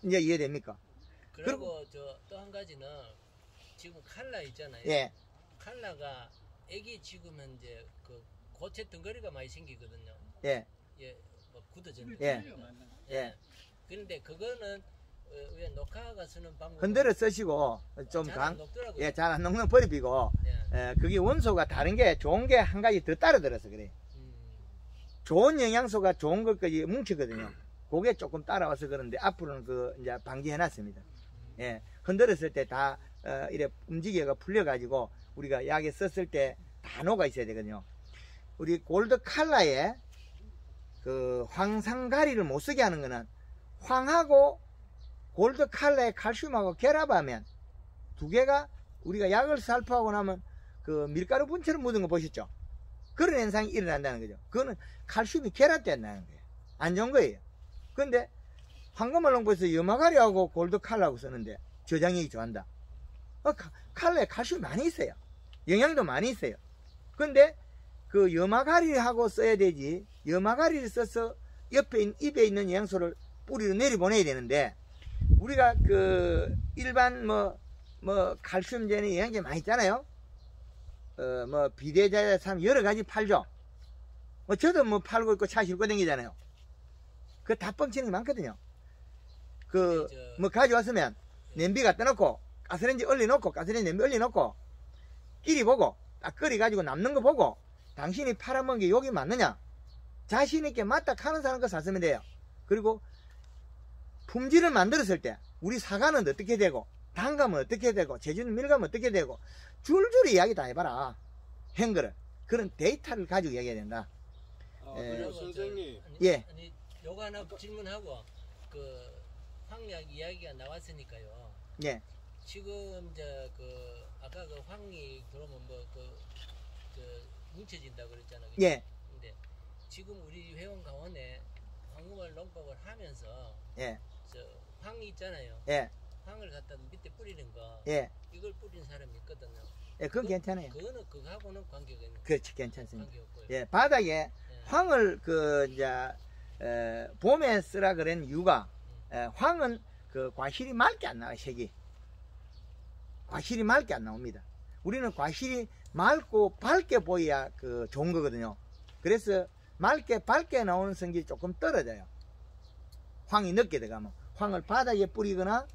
이제 이해됩니까? 그리고 저 또 한 가지는 지금 칼라 있잖아요. 예. 칼라가 애기 지금 현재 그 고체 덩어리가 많이 생기거든요. 예. 예, 뭐 굳어지는. 예. 예. 예. 그런데 그거는 왜 녹화가 쓰는 방법. 흔들어 쓰시고 좀 잘안 녹더라고요. 예, 잘 안 녹는 버리비고, 예. 그게 원소가 다른 게 좋은 게 한 가지 더 따라 들어서 그래. 좋은 영양소가 좋은 것까지 뭉치거든요. 그게 조금 따라와서 그런데 앞으로는 그 이제 방지해놨습니다. 예, 흔들었을 때 다 이래 움직여가 풀려가지고 우리가 약에 썼을 때 다 녹아 있어야 되거든요. 우리 골드 칼라에 그 황산가리를 못 쓰게 하는 거는 황하고 골드 칼라에 칼슘하고 결합하면 두 개가 우리가 약을 살포하고 나면 그 밀가루 분처럼 묻은 거 보셨죠? 그런 현상이 일어난다는 거죠. 그거는 칼슘이 결합된다는 거예요. 안 좋은 거예요. 근데 황금알 농법에서 염화가리하고 골드 칼라하고 쓰는데 저장력이 좋아한다. 칼라에 칼슘이 많이 있어요. 영양도 많이 있어요. 근데 그 염화가리하고 써야 되지, 염화가리를 써서 옆에 입에 있는 영양소를 뿌리로 내려보내야 되는데 우리가 그 일반 뭐 칼슘제는 영양제 많이 있잖아요. 뭐 비대자산 여러 가지 팔죠. 뭐 저도 뭐 팔고 있고 차 싣고 다니잖아요. 그 다 뻥치는 게 많거든요. 그 뭐 가져왔으면 냄비 갖다 놓고 가스레인지 얼려놓고 가스레인지 냄비 얼려놓고 끼리 보고 딱 끓여가지고 남는 거 보고 당신이 팔아먹은 게 여기 맞느냐 자신있게 맞다 하는 사람 거 샀으면 돼요. 그리고 품질을 만들었을 때 우리 사과는 어떻게 되고 단감은 어떻게 되고 제주는 밀감은 어떻게 되고 줄줄이 이야기 다 해봐라. 한 거를 그런 데이터를 가지고 이야기해야 된다. 그리고 선생님 예. 아니 요거 하나 질문하고 그 황약 이야기가 나왔으니까요. 예. 지금 이제 그 아까 그 황이 들어오면 뭉쳐진다 그랬잖아. 그죠? 예. 근데 지금 우리 회원 가원에 황금알 농법을 하면서 예. 저 황이 있잖아요. 예. 황을 갖다 밑에 뿌리는 거. 예. 이걸 뿌린 사람이 있거든요. 예. 그건 괜찮아요. 그거는 그거하고는 관계가 있는. 그렇지, 괜찮습니다. 관계 없고요. 예. 바닥에 예. 황을 봄에 쓰라 그런 이유가 황은 그 과실이 맑게 안 나와요. 색이 과실이 맑게 안 나옵니다. 우리는 과실이 맑고 밝게 보여야 그 좋은 거거든요. 그래서 맑게 밝게 나오는 성질이 조금 떨어져요. 황이 늦게 들어가면 황을 바닥에 뿌리거나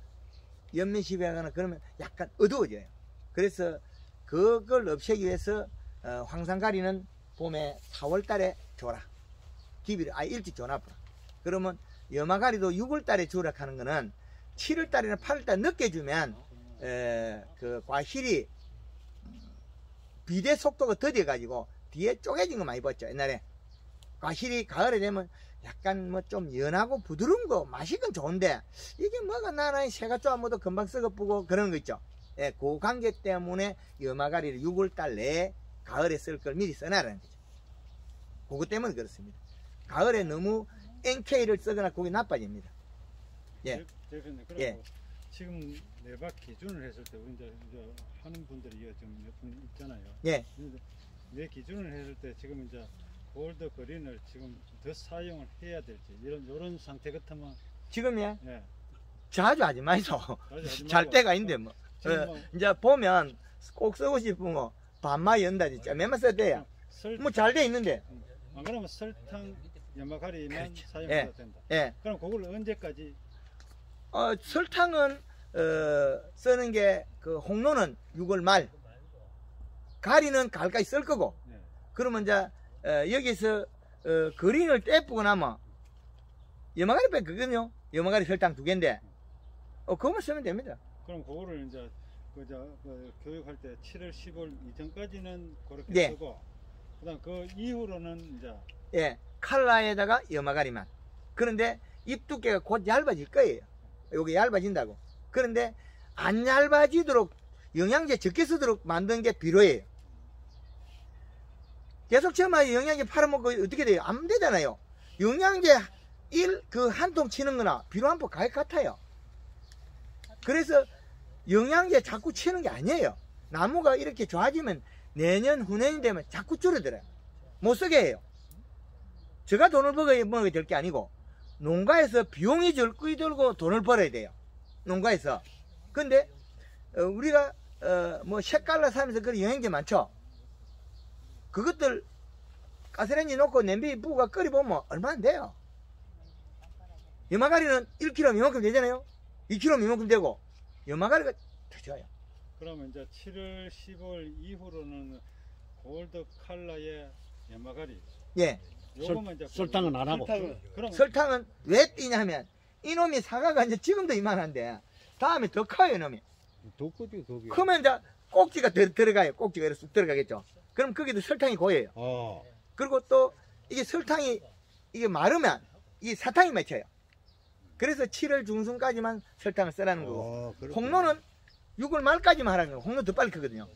옆면시비에 하거나 그러면 약간 어두워져요. 그래서 그걸 없애기 위해서 황산가리는 봄에 4월 달에 줘라. 기비를 일찍 줘놔버려. 그러면 염화가리도 6월 달에 주라 하는 거는 7월 달이나 8월 달 늦게 주면 그 과실이 비대 속도가 더뎌 가지고 뒤에 쪼개진 거 많이 봤죠. 옛날에 과실이 가을에 되면 약간 뭐 좀 연하고 부드러운 거 맛이건 좋은데 이게 뭐가 나나 새가 쪼아모도 금방 썩어쁘고 그런 거 있죠. 예, 그 관계 때문에 염화가리를 6월 달 내에 가을에 쓸 걸 미리 써놔라는 거죠. 그것 때문에 그렇습니다. 가을에 너무 NK를 쓰거나 그게 나빠집니다. 예. 대표님, 그리고 예. 지금 내박 기준을 했을 때 우리 이제 하는 분들이 좀 몇 분 있잖아요. 예. 근데 내 기준을 했을 때 지금 이제 골드 그린을 지금 더 사용을 해야 될지 이런 상태 같으면 지금요? 예. 자주 하지 마이소. 하지 잘 말고 때가 있는데 뭐. 지금 뭐 이제 보면 꼭 쓰고 싶은 거 반마 연다 진짜 몇만 써도 돼요. 뭐 잘 돼 있는데. 안 그러면 설탕 염화가리만 그렇죠. 사용해도 예. 된다. 예. 그럼 그걸 언제까지? 설탕은 쓰는 게 그 홍로는 6월 말, 가리는 가을까지 쓸 거고. 예. 그러면 이제 여기서 그린을 떼쁘고 나면 염화가리 빼 그거든요. 염화가리 설탕 2개인데 그거만 쓰면 됩니다. 그럼 그거를 이제 그 교육할 때 7월 10월 이전까지는 그렇게 예. 쓰고 그다음 그 이후로는 이제 예, 칼라에다가 염화가리만. 그런데 잎 두께가 곧 얇아질 거예요. 요게 얇아진다고. 그런데 안 얇아지도록 영양제 적게 쓰도록 만든 게 비료예요. 계속 처음에 영양제 팔아먹고 어떻게 돼요? 안 되잖아요. 영양제 한 통 치는 거나 비료 한 포 가격 같아요. 그래서 영양제 자꾸 치는 게 아니에요. 나무가 이렇게 좋아지면 내년 후년이 되면 자꾸 줄어들어요. 못 쓰게 해요. 제가 돈을 먹어야 될 게 아니고 농가에서 비용이 줄거이 들고 돈을 벌어야 돼요. 농가에서. 근데 우리가 뭐 색깔로 사면서 그런 영양제 많죠. 그것들 가스레인지 놓고 냄비 부가 끓여보면 얼마 안 돼요. 염화가리는 1kg면 이만큼 되잖아요. 2kg면 이만큼 되고 염화가리가 더 좋아요. 그러면 이제 7월 10월 이후로는 골드 컬러의 염화가리. 예. 요거만 이제 설탕은 안 하고. 그럼 설탕은 왜 뛰냐면 이놈이 사과가 이제 지금도 이만한데 다음에 더 커요 이놈이. 더 크지 거기. 크면 이제 꼭지가 들어가요. 꼭지가 이렇게 쑥 들어가겠죠. 그럼 거기도 설탕이 고여요. 그리고 또 이게 설탕이 이게 마르면 이게 사탕이 맺혀요. 그래서 7월 중순까지만 설탕을 쓰라는 거고 홍로는 6월 말까지만 하라는 거고 홍로 더 빨리 크거든요.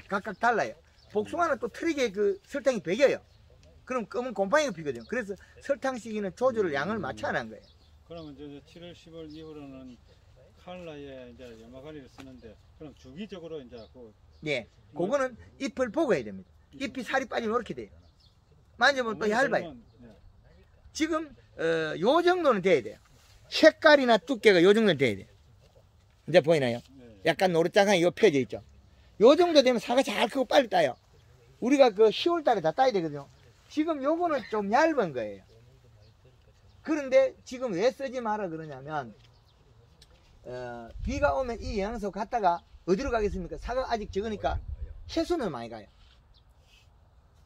각각 달라요. 복숭아는 또 틀리게 그 설탕이 배겨요. 그럼 검은 곰팡이가 피거든요. 그래서 설탕 시기는 조절을 양을 맞춰 하는 거예요. 그러면 이제 7월 10월 이후로는 컬러에 이제 염화가리를 쓰는데 그럼 주기적으로 이제 예, 그거는 잎을 보고 해야 됩니다. 잎이 살이 빠지면 이렇게 돼요. 만져보면 또 얇아요. 예. 지금 요 정도는 돼야 돼요. 색깔이나 두께가 요 정도는 돼야 돼요. 이제 보이나요? 약간 노릇장하게 요 펴져 있죠. 요 정도 되면 사과 잘 크고 빨리 따요. 우리가 그 10월 달에 다 따야 되거든요. 지금 요거는 좀 얇은 거예요. 그런데 지금 왜 쓰지 마라 그러냐면 비가 오면 이 영양소 갔다가 어디로 가겠습니까? 사과가 아직 적으니까 해수는 많이 가요.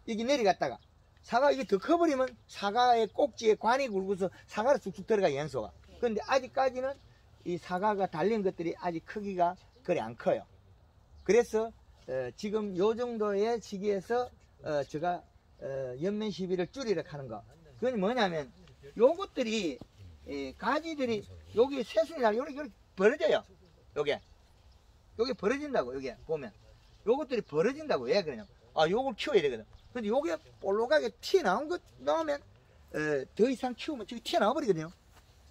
여기 내려갔다가 사과 이게 더 커버리면 사과의 꼭지에 관이 굵어서 사과로 쑥쑥 들어가 영양소가. 그런데 아직까지는 이 사과가 달린 것들이 아직 크기가 그리 안 커요. 그래서 지금 요 정도의 시기에서 제가 연면 시비를 줄이려 하는 거. 그건 뭐냐면 요것들이 가지들이 여기 새순이 날 요렇게 벌어져요. 요게 벌어진다고. 요게 보면 요것들이 벌어진다고. 왜 그러냐면 요걸 키워야 되거든. 근데 요게 볼록하게 튀어나온 것 넣으면 더 이상 키우면 저기 튀어나와 버리거든요.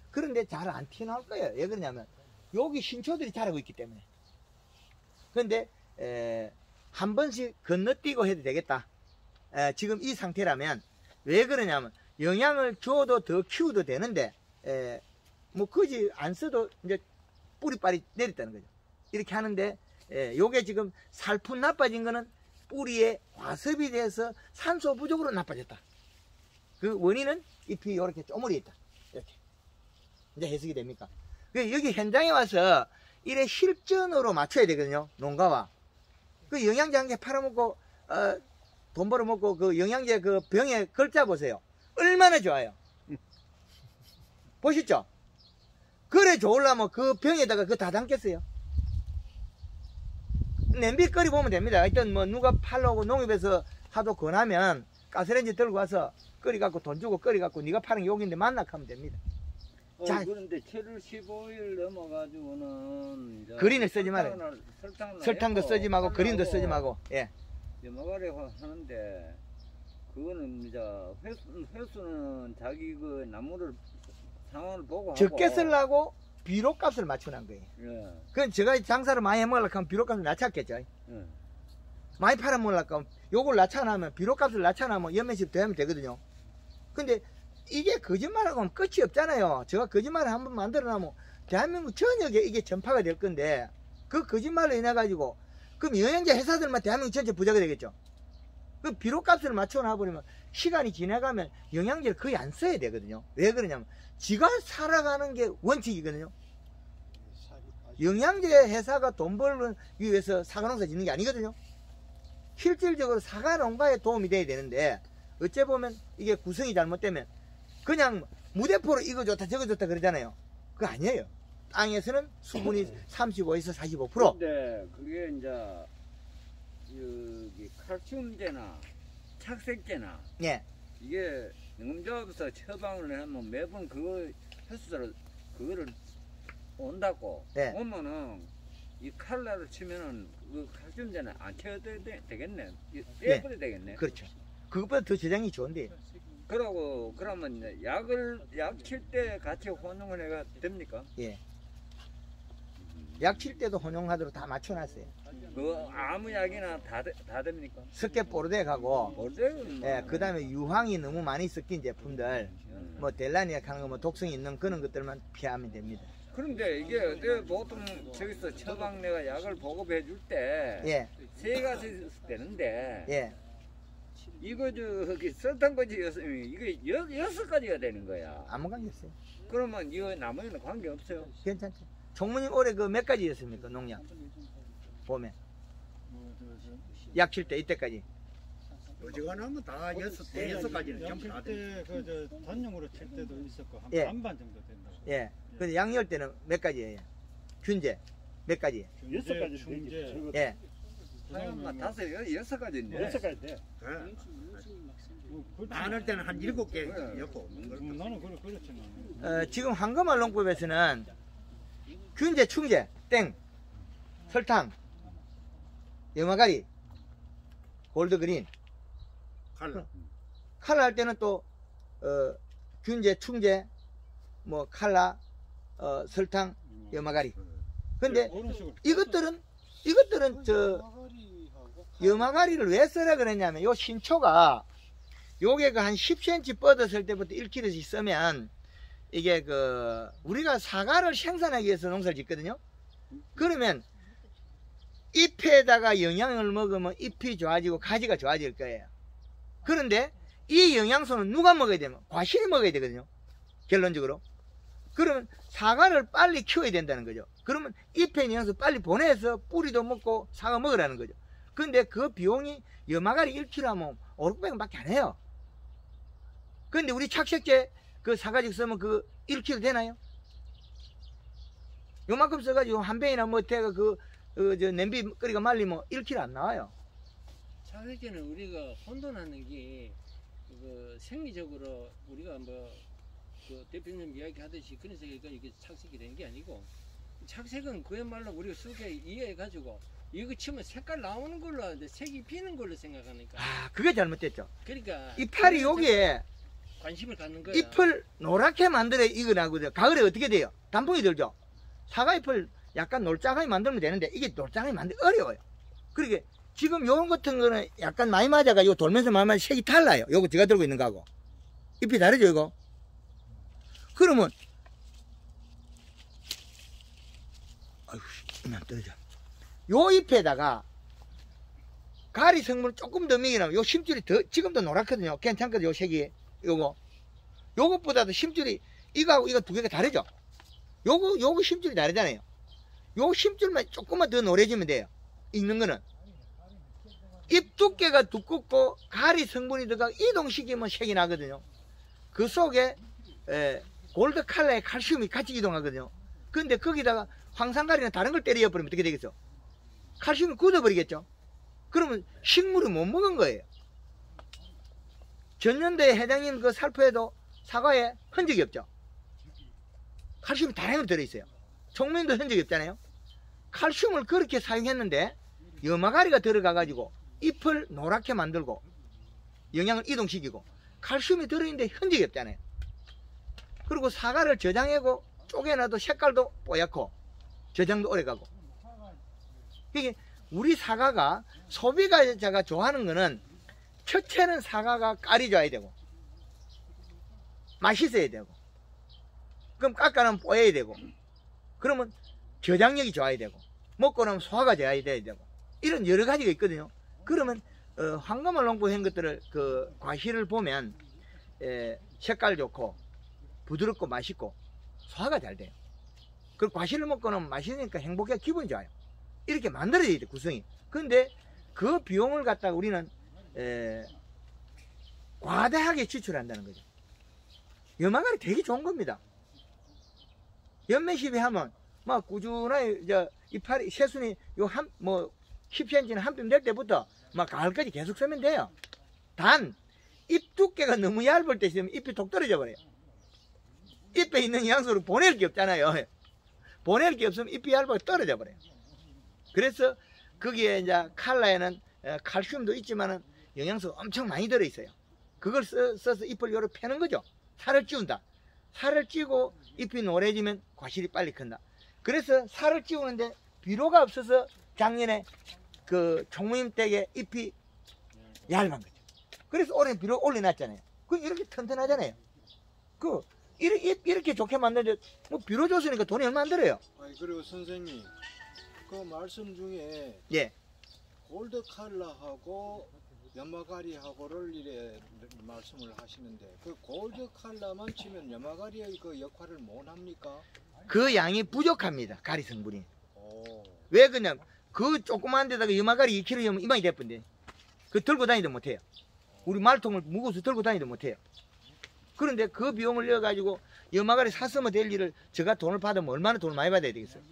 그런데 잘 안 튀어나올 거예요. 왜 그러냐면 여기 신초들이 자라고 있기 때문에. 그런데 한 번씩 건너뛰고 해도 되겠다. 지금 이 상태라면. 왜 그러냐면 영양을 줘도 더 키워도 되는데 뭐 굳이 안 써도 이제 뿌리빨이 내렸다는 거죠. 이렇게 하는데 요게 지금 살풀 나빠진 거는 뿌리에 화섭이 돼서 산소 부족으로 나빠졌다. 그 원인은 잎이 이렇게 쪼물이 있다. 이렇게 이제 해석이 됩니까? 여기 현장에 와서 이래 실전으로 맞춰야 되거든요. 농가와 그 영양제 한 개 팔아먹고 돈 벌어먹고 그 영양제 그 병에 글자 보세요. 얼마나 좋아요. 보시죠. 그래 좋으려면 그 병에다가 그거 다 담겠어요. 냄비 끓이 보면 됩니다. 하여튼 뭐 누가 팔려고 농협에서 하도 권하면 가스레인지 들고 와서 끓여갖고 돈 주고 끓여갖고 네가 파는 게 여기인데 만나하면 됩니다. 자, 그런데 7월 15일 넘어가지고는 이제 그린을 쓰지 말아요. 설탕도 쓰지 말고 그린도 쓰지 말고. 예. 염화가래 하는데 그거는 이제 회수는 자기 그 나무를 상황을 보고 적게 하고. 쓰려고 비료값을 맞춰놓은 거예요. 예. 그건 제가 장사를 많이 해먹으려고 하면 비료값을 낮췄겠죠. 예. 많이 팔아먹으려고 하면 요걸 낮춰놓으면 비료값을 낮춰놓으면 연면식 더 하면 되거든요. 근데 이게 거짓말하고 하면 끝이 없잖아요. 제가 거짓말을 한번 만들어놓으면 대한민국 전역에 이게 전파가 될 건데 그 거짓말로 인해가지고 그럼 영양제 회사들만 대한민국 전체 부자가 되겠죠. 그 비료값을 맞춰놔버리면 시간이 지나가면 영양제를 거의 안 써야 되거든요. 왜 그러냐면 지가 살아가는 게 원칙이거든요. 영양제 회사가 돈 벌기 위해서 사과농사 짓는 게 아니거든요. 실질적으로 사과농가에 도움이 돼야 되는데 어째 보면 이게 구성이 잘못되면 그냥 무대포로 이거 좋다 저거 좋다 그러잖아요. 그거 아니에요. 땅에서는 수분이 35에서 45%. 근데 그게 이제 여기 칼슘제나 착색제나 예. 이게 농업조합에서 처방을 하면 매번 그거 횟수를 그거를 온다고. 네. 오면은 이 칼라를 치면은 그 칼슘제는 안 쳐도 되겠네. 네. 떼버려 되겠네. 그렇죠. 그것보다 더 저장이 좋은데. 그러고 그러면 이제 약 칠 때 같이 혼용을 해가 됩니까? 예. 약 칠 때도 혼용하도록 다 맞춰놨어요. 그 아무 약이나 다 됩니까? 석회 뽀르데 가고, 모르겠네. 예, 그 다음에 유황이 너무 많이 섞인 제품들, 뭐 델라니아 하는 거 뭐 독성이 있는 그런 것들만 피하면 됩니다. 그런데 이게 내가 보통 저기서 처방 내가 약을 보급해 줄 때 예, 세 가지 되는데 예. 이거 저기 설탕까지 이게 6가지가 되는 거야. 아무 관계 없어요. 그러면 이거 나머지는 관계 없어요. 괜찮죠. 총무님 올해 그 몇 가지였습니까? 농약 보면 약 칠 때 이때까지. 어지간하면 다 여섯 가지는 전부 다 돼. 칠때 그 단용으로 칠 때도 있었고 한 예. 반반 정도 된다고. 예. 근데 양열 때는 몇 가지예요? 균제 몇 가지? 여섯 가지 충제. 예. 하여간 6가지인데. 6가지 돼. 많을 때는 한 7개였고. 나는 그렇지 나. 지금 황금알 농법에서는 균제, 충제, 땡, 설탕, 염화가리, 골드그린, 칼라 할 때는 또 균제, 충제, 뭐 칼라, 설탕, 염화가리. 근데 이것들은 저 염화가리를 왜 쓰라 그랬냐면 요 신초가 요게 그 한 10cm 뻗었을 때부터 1kg씩 쓰면 이게 그 우리가 사과를 생산하기 위해서 농사를 짓거든요. 그러면 잎에다가 영양을 먹으면 잎이 좋아지고 가지가 좋아질 거예요. 그런데 이 영양소는 누가 먹어야 되면 과실이 먹어야 되거든요. 결론적으로. 그러면 사과를 빨리 키워야 된다는 거죠. 그러면 잎에 영양소 빨리 보내서 뿌리도 먹고 사과 먹으라는 거죠. 근데 그 비용이 염화가리 1kg 하면 5, 600원 밖에 안 해요. 근데 우리 착색제 그 사과즙 쓰면 그 1kg 되나요? 요만큼 써가지고 한 병이나 뭐 대가 저 냄비 끓이가 말리면 1kg 안 나와요. 착색제는 우리가 혼돈하는 게 그 생리적으로 우리가 뭐 그 대표님 이야기하듯이 그래서 이게 착색이 되는 게 아니고 착색은 그야말로 우리가 쉽게 이해해가지고 이거 치면 색깔 나오는 걸로 하는데 색이 비는 걸로 생각하니까 아, 그게 잘못됐죠. 그러니까 이파리 여기에 관심을 갖는 거야. 잎을 노랗게 만들어야 이거 나거든요. 가을에 어떻게 돼요? 단풍이 들죠. 사과잎을 약간 놀짝하게 만들면 되는데 이게 놀짝하게 만들기 어려워요. 그러게 지금 요런 같은 거는 약간 많이 맞아가지고 돌면서 많이 색이 달라요. 요거 제가 들고 있는 거하고 잎이 다르죠 이거. 그러면 아이고 이만 떨어져. 요 잎에다가 가리 성분을 조금 더 먹이면 요 심줄이 더 지금도 노랗거든요. 괜찮거든요. 요 색이 요것보다도 심줄이 이거하고 이거 두 개가 다르죠. 요거 심줄이 다르잖아요. 요 심줄만 조금만 더 노래지면 돼요. 익는 거는 잎 두께가 두껍고 가리 성분이 들어가 이동시키면 색이 나거든요. 그 속에 골드 칼라의 칼슘이 같이 이동하거든요. 근데 거기다가 황산가리나 다른 걸 때려 버리면 어떻게 되겠어? 칼슘이 굳어버리겠죠. 그러면 식물이 못 먹은 거예요. 전년도에 회장님 그 살포에도 사과에 흔적이 없죠. 칼슘이 다량으로 들어있어요. 총면도 흔적이 없잖아요. 칼슘을 그렇게 사용했는데 염화가리가 들어가가지고 잎을 노랗게 만들고 영양을 이동시키고 칼슘이 들어있는데 흔적이 없잖아요. 그리고 사과를 저장하고 쪼개놔도 색깔도 뽀얗고 저장도 오래가고. 이게 우리 사과가 소비자가 좋아하는 거는 첫째는 사과가 깔이 좋아야 되고 맛있어야 되고 그럼 깎아놓으면 뽀여야 되고 그러면 저장력이 좋아야 되고 먹고 나면 소화가 돼야 되고 이런 여러 가지가 있거든요. 그러면 황금알 농부한 것들을 그 과실을 보면 색깔 좋고 부드럽고 맛있고 소화가 잘 돼요. 그리고 과실을 먹고 나면 맛있으니까 행복해 기분이 좋아요. 이렇게 만들어야 돼 구성이. 근데 그 비용을 갖다가 우리는 과다하게 지출한다는 거죠. 염화가리 되게 좋은 겁니다. 연매시비 하면 막 꾸준하게 이파리 새순이 요 한 뭐 10cm는 한 뼘 될 때부터 막 가을까지 계속 쓰면 돼요. 단 잎 두께가 너무 얇을 때 쓰면 잎이 톡 떨어져 버려요. 잎에 있는 영양소를 보낼 게 없잖아요. 보낼 게 없으면 잎이 얇아서 떨어져 버려요. 그래서 거기에 이제 칼라에는 칼슘도 있지만은 영양소 엄청 많이 들어 있어요. 그걸 써서 잎을 요렇게 패는 거죠. 살을 찌운다. 살을 찌고 잎이 노래지면 과실이 빨리 큰다. 그래서 살을 찌우는데 비료가 없어서 작년에 그 총무님 댁에 잎이 얇은 거죠. 그래서 올해 비료 올려놨잖아요. 그 이렇게 튼튼하잖아요. 그 이렇게 좋게 만드는데 뭐 비료 줬으니까 돈이 얼마 안 들어요. 아니 그리고 선생님 그 말씀 중에 예. 골드 칼라하고 염화가리하고를 이래 말씀을 하시는데 그 골드 칼라만 치면 염화가리의 그 역할을 못 합니까? 그 양이 부족합니다. 가리 성분이. 오. 왜 그러냐면 그 조그만 데다가 염화가리 2kg 넣으면 이만이 돼쁜데 그 들고 다니도 못해요. 우리 말통을 무거워서 들고 다니도 못해요. 그런데 그 비용을 넣어가지고 염화가리 샀으면 될 일을 제가 돈을 받으면 얼마나 돈을 많이 받아야 되겠어요.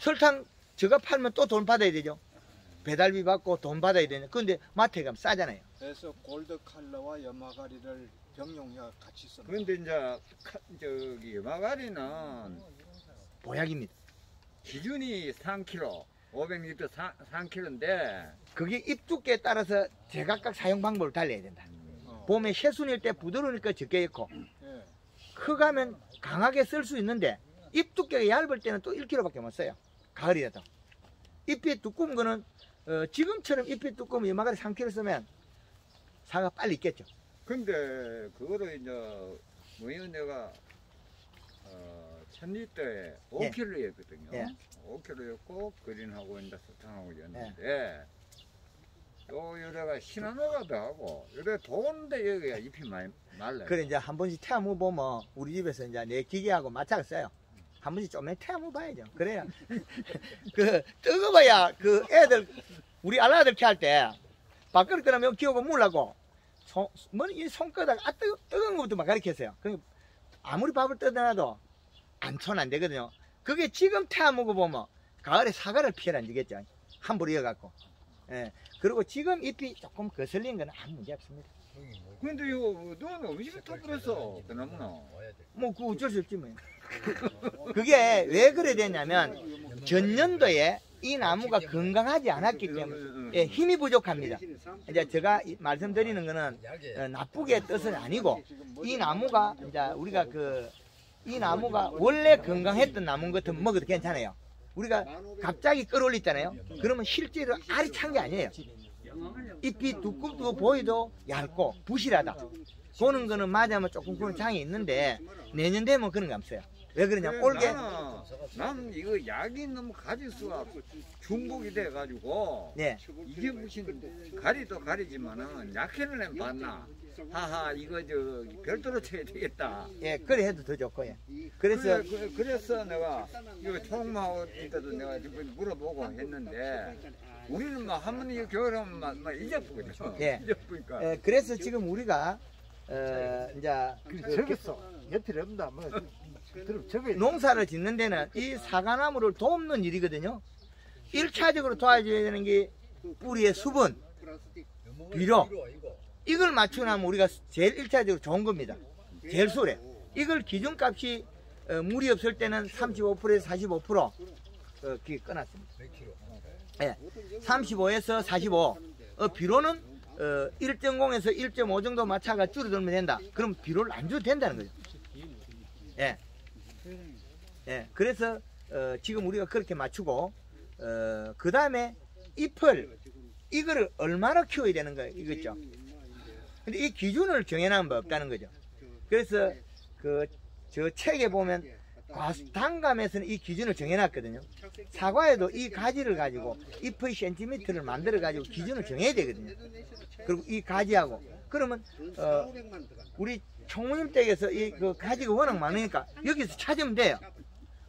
설탕 제가 팔면 또 돈 받아야 되죠. 배달비 받고 돈 받아야 되냐. 그런데 마트에 가면 싸잖아요. 그래서 골드 칼라와 염화가리를 병용해 같이 씁니다. 그런데 이제 저기 염화가리는 보약입니다. 기준이 3kg, 500리터 3kg인데 그게 잎 두께에 따라서 제각각 사용 방법을 달려야 된다. 봄에 새순일 때 부드러우니까 적게 넣고 예. 크가면 강하게 쓸 수 있는데 잎 두께가 얇을 때는 또 1kg밖에 못 써요. 가을이라도. 잎이 두꺼운 거는 지금처럼 잎이 두꺼우면 염화가리 3kg 쓰면 사과 빨리 있겠죠. 근데 그거를 이제 뭐요 내가 1000리터에 5kg였거든요. 예. 5kg였고 그린하고 이제 설탕하고 였는데 또 요래가 시나노가 더하고 요래 더운데 여기가 잎이 많이 말라요. 그래 이제 한 번씩 태워 보면 우리 집에서 이제 내 기계하고 맞춰서 써요. 한 번씩 좀만 태워 봐야죠. 그래야 그 뜨거워야 그 애들 우리 알라들 캐 할 때 밥그릇 끓으면 기우고 물라고 이 손바닥 뜨거운 것부터 막 가르쳤어요. 그러니까 아무리 밥을 떠나도 손 안 되거든요. 그게 지금 태워 먹어보면 가을에 사과를 피해라 안 되겠죠. 함부로 이어갖고. 예. 그리고 지금 잎이 조금 거슬린 건 아무 문제 없습니다. 근데 이거 너는 음식을 터뜨렸어. 그나무나. 뭐 그 어쩔 수 없지 뭐. 그게 왜 그래 됐냐면 전년도에 이 나무가 건강하지 않았기 때문에 예, 힘이 부족합니다. 이제 제가 말씀드리는 거는 나쁘게 뜻은 아니고 이 나무가 이제 우리가 이 나무가 원래 건강했던 나무 같으면 먹어도 괜찮아요. 우리가 갑자기 끌어올렸잖아요. 그러면 실제로 알이 찬 게 아니에요. 잎이 두껍고 보이도 얇고 부실하다. 그런 거는 맞으면 조금 그런 장이 있는데 내년 되면 그런 거 없어요. 왜 그러냐? 올게 나는 이거 약이 너무 가지수가 중복이 돼가지고 네. 이게 무슨 가리도 가리지만은 약해는 봤나? 하하 이거 저 별도로 쳐야 되겠다. 예, 그래 해도 더 좋고 예. 그래서 그래서 내가 이거 총무하고 때도 내가 물어보고 했는데 우리는 막 한 번 이거 교육하면 막 잊어버거든요. 예. 잊어버니까. 예, 그래서 지금 우리가 이제 적었어. 옆에 없나 뭐. 그럼 저게 농사를 짓는 데는 이 사과나무를 돕는 일이거든요. 1차적으로 도와줘야 되는 게 뿌리의 수분, 비료. 이걸 맞추면 우리가 제일 1차적으로 좋은 겁니다. 제일 수월해. 이걸 기준값이 물이 없을 때는 35%에서 45% 끊었습니다. 예, 35에서 45. 비료는 1.0에서 1.5 정도 마차가 줄어들면 된다. 그럼 비료를 안 줘도 된다는 거죠. 예. 예, 그래서 지금 우리가 그렇게 맞추고 그 다음에 잎을 이거를 얼마나 키워야 되는 거예요, 이거죠. 근데 이 기준을 정해놓은 법 없다는 거죠. 그래서 저 책에 보면 과수단감에서는 이 기준을 정해놨거든요. 사과에도 이 가지를 가지고 잎의 센티미터를 만들어 가지고 기준을 정해야 되거든요. 그리고 이 가지하고 그러면 우리 총무님 댁에서 이 그 가지가 워낙 많으니까 여기서 찾으면 돼요.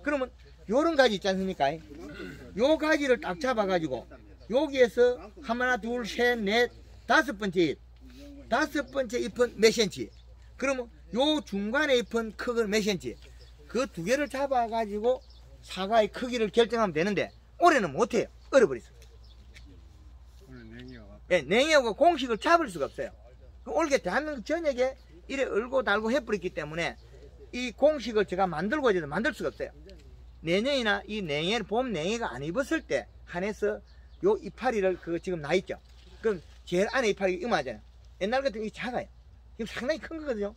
그러면 요런 가지 있지 않습니까? 요 가지를 딱 잡아가지고 여기에서 하나, 둘, 셋, 넷, 5번째 잎. 5번째 잎은 몇 센치? 그러면 요 중간에 잎은 크기는 몇 센치? 그 두 개를 잡아가지고 사과의 크기를 결정하면 되는데 올해는 못해요. 얼어버렸어요. 예, 냉이하고 공식을 잡을 수가 없어요. 올게 대한민국 전역에 이래 얼고 달고 해버렸기 때문에 이 공식을 제가 만들고 해도 만들 수가 없어요. 내년이나 이 냉이를 봄 냉이가 안 입었을 때 한해서 요 이파리를 지금 나 있죠. 그럼 제일 안에 이파리가 이만하잖아요. 옛날 같은 게 작아요. 지금 상당히 큰 거거든요.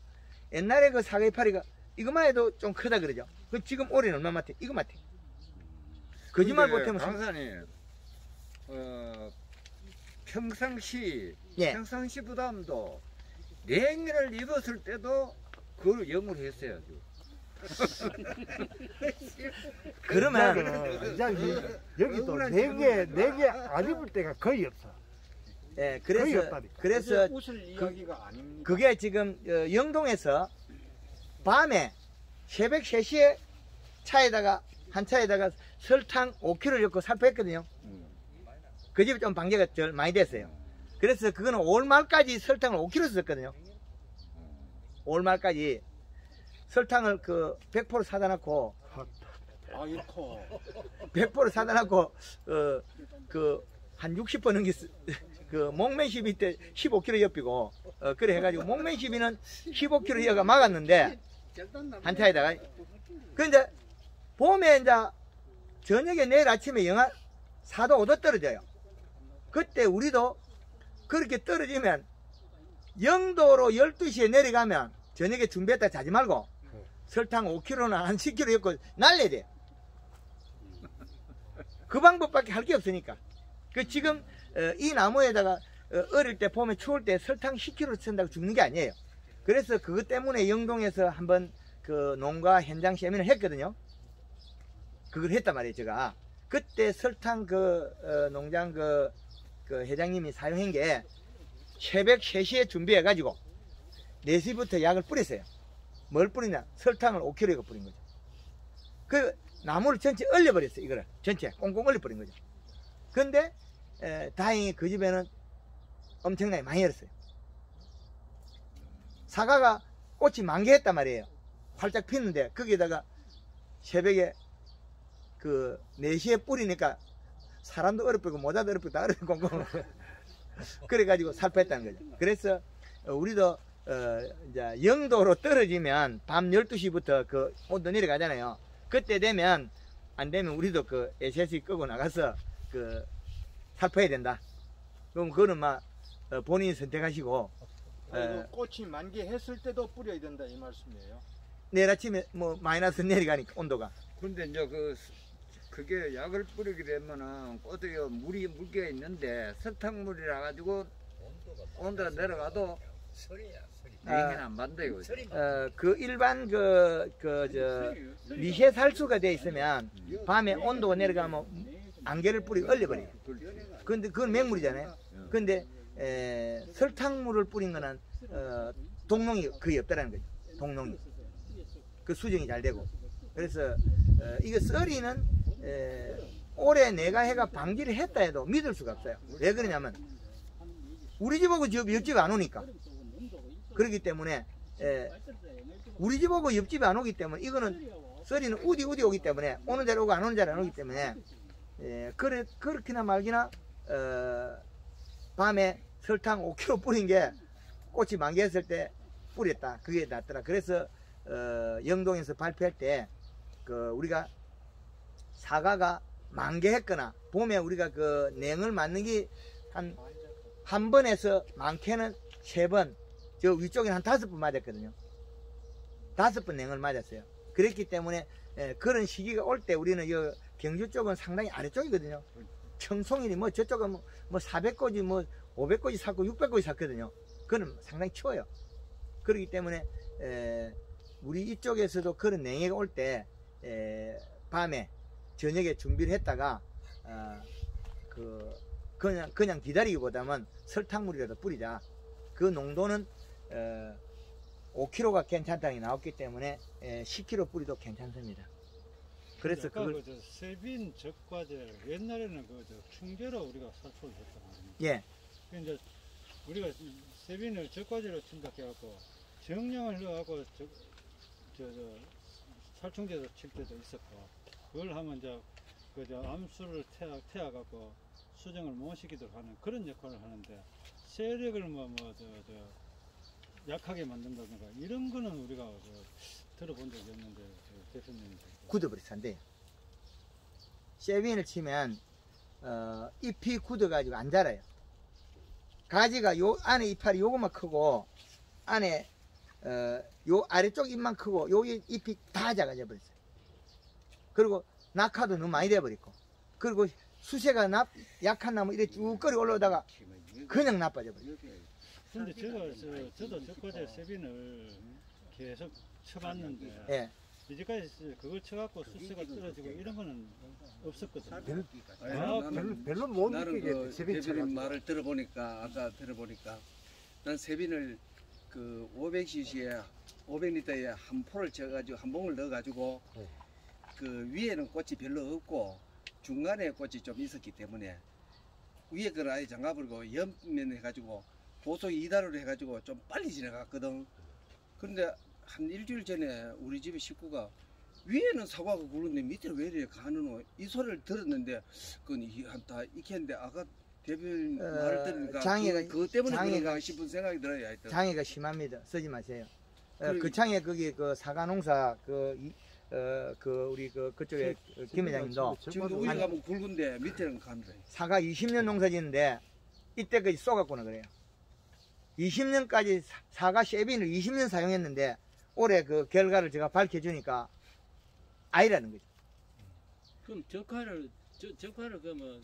옛날에 그 사과 이파리가 이것만 해도 좀 크다 그러죠. 그 지금 올해는 얼마 같아? 이거 같아. 거짓말 못하면 강사님 예. 평상시보다도 냉이를 입었을 때도 그걸 영어로 했어요. 그러면 여기도 4개 안 입을 때가 거의 없어. 예, 거의 없다니까. 그래서 웃을 이야기가 아닙니다. 그게 지금 영동에서 밤에 새벽 3시에 한 차에다가 설탕 5kg 넣고 살포했거든요. 그 집이 좀 방제가 덜 많이 됐어요. 그래서 그거는 5월 말까지 설탕을 5kg 썼거든요. 5월 말까지 설탕을 100% 사다 놓고 아, 이렇고. 100% 사다 놓고 한 60번 넘겼 목맨 시비 때 15kg 엽비고 그래 해가지고 목맨 시비는 15kg 여가 막았는데 한 차에다가 근데 봄에 이제 저녁에 내일 아침에 영하 4도 5도 떨어져요. 그때 우리도 그렇게 떨어지면 0도로 12시에 내려가면 저녁에 준비했다 자지 말고 설탕 5kg나 한 10kg 엮고 날려야 돼요. 그 방법밖에 할 게 없으니까. 지금 이 나무에다가 어릴 때 봄에 추울 때 설탕 10kg 쓴다고 죽는 게 아니에요. 그래서 그것 때문에 영동에서 한번 그 농가 현장 세미나를 했거든요. 그걸 했단 말이에요, 제가. 그때 설탕 농장 그 회장님이 사용한 게 새벽 3시에 준비해가지고 4시부터 약을 뿌렸어요. 뭘 뿌리냐? 설탕을 5kg 뿌린 거죠. 그 나무를 전체 얼려버렸어요, 이거를. 전체 꽁꽁 얼려버린 거죠. 근데 다행히 그 집에는 엄청나게 많이 열었어요. 사과가 꽃이 만개했단 말이에요. 활짝 피는데 거기에다가 새벽에 그 4시에 뿌리니까 사람도 얼어버리고 모자도 얼어버리고 다 얼어버리고 꽁꽁 그래가지고 살포했다는 거죠. 그래서 우리도 이제 영도로 떨어지면 밤 12시부터 그 온도 내려가잖아요. 그때 되면 안 되면 우리도 그 SSE 끄고 나가서 그 살포해야 된다. 그럼 그거는 막 본인이 선택하시고 꽃이 만개했을 때도 뿌려야 된다 이 말씀이에요. 내일 아침에 뭐 마이너스 내려가니까 온도가. 근데 이제 그게 약을 뿌리게 되면은 꽃에 물이 물겨 있는데 설탕물이라 가지고 온도가 내려가도 냉이는 안 받는다요. 그 일반 미세 살수가 돼 있으면 밤에 온도가 내려가면 안개를 뿌리고 얼려버려요. 근데 그건 맹물이잖아요. 근데 설탕물을 뿌린 거는 동농이 거의 없다라는 거죠. 동농이 그 수정이 잘 되고. 그래서 이거 썰이는 올해 내가 해가 방지를 했다 해도 믿을 수가 없어요. 왜 그러냐면 우리 집하고 옆집 안 오니까. 그렇기 때문에 우리 집하고 옆집이 안 오기 때문에 이거는 썰이는 우디 오기 때문에 오는 자리 오고 안 오는 자리 안 오기 때문에 그렇게나 말기나 밤에 설탕 5kg 뿌린 게 꽃이 만개했을 때 뿌렸다. 그게 낫더라. 그래서 영동에서 발표할 때 우리가 사과가 만개했거나 봄에 우리가 그 냉을 맞는 게 한 번에서 많게는 3번, 저 위쪽에는 한 5번 맞았거든요. 5번 냉을 맞았어요. 그랬기 때문에 그런 시기가 올 때 우리는 이 경주 쪽은 상당히 아래쪽이거든요. 청송일이 뭐 저쪽은 뭐 400고지 뭐 500고지 샀고 600고지 샀거든요. 그건 상당히 추워요. 그렇기 때문에 우리 이쪽에서도 그런 냉해가 올 때 밤에 저녁에 준비를 했다가 그냥 기다리기보다는 설탕물이라도 뿌리자. 그 농도는 5kg가 괜찮다니 나왔기 때문에 10kg 뿌리도 괜찮습니다. 그래서 그걸 세빈 적과제 옛날에는 충제로 우리가 살포를 했단 말이에요. 예. 이제 우리가 세빈을 적과제로 친다 해갖고 정량을 넣어갖고 살충제도 칠 때도 있었고 그걸 하면 이제 암수를 태워갖고 수정을 못 시키도록 하는 그런 역할을 하는데 세력을 약하게 만든다든가 이런 거는 우리가 들어본 적이 없는데 대표님 굳어버려서 안 돼요. 세빈을 치면 잎이 굳어가지고 안 자라요. 가지가 요 안에 이파리 요것만 크고 안에 요 아래쪽 잎만 크고 요 잎이 다 작아져 버렸어요. 그리고 낙하도 너무 많이 돼버리고 그리고 수세가 약한 나무 이렇게 쭉 끌어 올라오다가 그냥 나빠져 버려요. 근데 저도 적과제 세빈을 계속 쳐봤는데 예. 이제까지 그걸 쳐갖고 수세가 떨어지고 이런 거는 없었거든요. 별로 못 나는 느끼게 세빈 대표님 말을 아까 들어보니까 난 세빈을 그 500cc에 500리터에 한 포를 쳐가지고 한 봉을 넣어가지고 그 위에는 꽃이 별로 없고 중간에 꽃이 좀 있었기 때문에 위에 걸 아예 장가버리고 옆면 해가지고 보소 2단으로 해가지고 좀 빨리 지나갔거든. 그런데 한 일주일 전에 우리 집에 식구가 위에는 사과가 굵은데 밑에 왜 이렇게 가느노 이 소리를 들었는데 그건 다 익혔는데 아까 대표님 말을 들으니까 그것 때문에 그런가 싶은 생각이 들어요. 하여튼. 장애가 심합니다. 쓰지 마세요. 그 창에 거기 그 사과농사 우리 그쪽에 김 회장님도 지금도 위에 가면 굵은데 밑에는 가느래. 사과 20년 농사 짓는데 이때까지 쏘갖고는 그래요. 20년까지 사과 세빈을 20년 사용했는데 올해 그 결과를 제가 밝혀주니까 아니라는 거죠. 그럼 적화를 적화를 그러면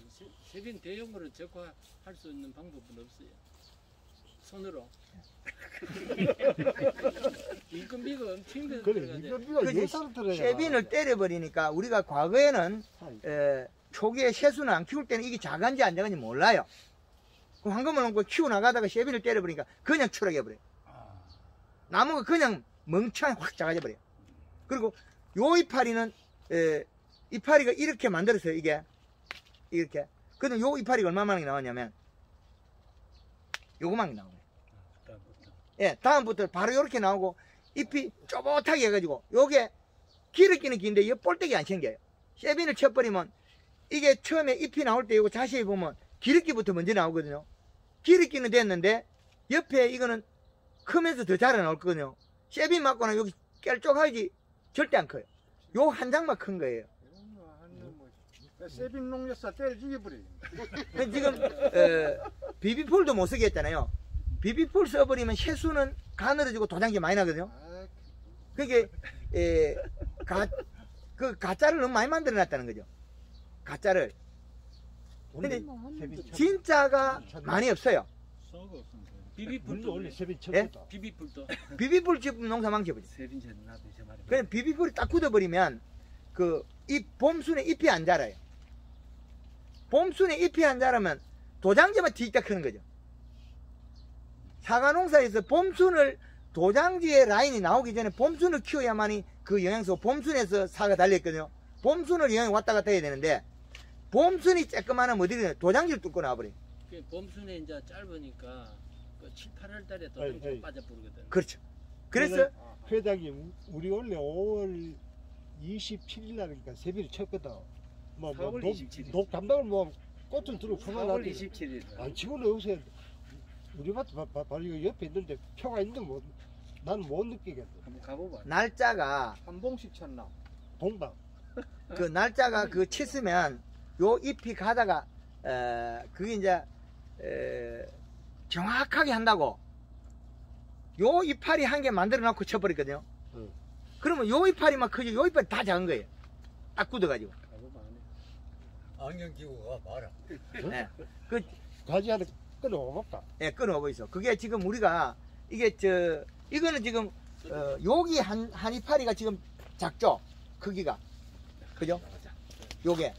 세빈 대용으로 적화할 수 있는 방법은 없어요. 손으로. 인건비가 엄청 그래, 들어가야 인건비가 그지? 예산을 들어야 쉐빈을 때려버리니까 우리가 과거에는 초기에 새수는 안 키울 때는 이게 작은지 안 작은지 몰라요. 그럼 황금을 놓고 키워나가다가 쉐빈을 때려버리니까 그냥 추락해버려요. 나무가 그냥 멍청하게 확 작아져 버려요. 그리고 요 이파리는 이파리가 이렇게 만들었어요. 이게 이렇게. 근데 요 이파리가 얼마만이 나왔냐면 요거만이 나오네. 예, 다음부터 바로 요렇게 나오고 잎이 쪼봇하게 해가지고 요게 기름기는 긴데 이 볼때기 안 생겨요. 쉐빈을 쳐버리면 이게 처음에 잎이 나올 때 요거 자세히 보면 기름기부터 먼저 나오거든요. 기름기는 됐는데 옆에 이거는 크면서 더 자라 나올 거거든요. 쉐빈 맞고는 여기 깰쪽하지 절대 안 커요. 요 한 장만 큰 거예요. 세빈 농약사 때려 죽여버려. 지금 비비폴도 못 쓰게 했잖아요. 비비폴 써버리면 해수는 가늘어지고 도장기 많이 나거든요. 그게 그 가짜를 너무 많이 만들어 놨다는 거죠. 가짜를. 근데 진짜가 많이 없어요. 비비풀도 원래 세빈 예? 쳤다. 비비풀도 비비폴 집 농사 망쳐버려. 세빈 나도 저 말이. 그냥 비비폴이 딱 굳어버리면 그 잎 봄순에 잎이 안 자라요. 봄순에 잎이 안 자라면 도장지만 뒤딱 크는 거죠. 사과 농사에서 봄순을 도장지의 라인이 나오기 전에 봄순을 키워야만이 그 영양소 봄순에서 사과 달려있거든요. 봄순을 영양이 왔다 갔다 해야 되는데 봄순이 조그마하면 어디를 도장지를 뚫고 나와버려요. 봄순에 이제 짧으니까 그 7, 8월 달에 도장지가 빠져버리거든. 그렇죠. 그래서 회장님 우리 원래 5월 27일 날이니까 세빈을 쳤거든. 4월 27일. 녹 담당을 꽃을 들고 4월 27일. 안 치고는 요새 우리 밭 바로 옆에 있는데 표가 있는데 난 못 느끼겠어. 한번 가봐봐. 날짜가 한 봉씩 쳤나? 봉방. 그 날짜가 그 쳤으면 요 잎이 가다가 그게 이제 정확하게 한다고 요 이파리 한 개 만들어 놓고 쳐버렸거든요. 그러면 요 이파리만 크지 요 이파리 다 작은 거예요. 딱 굳어가지고. 안경 끼고 가 봐라. 네. 그 가지 하나 끊어볼까? 예, 끊어오고 있어. 그게 지금 우리가 이게 이거는 지금 여기 한 이파리가 지금 작죠. 크기가 그죠? 요게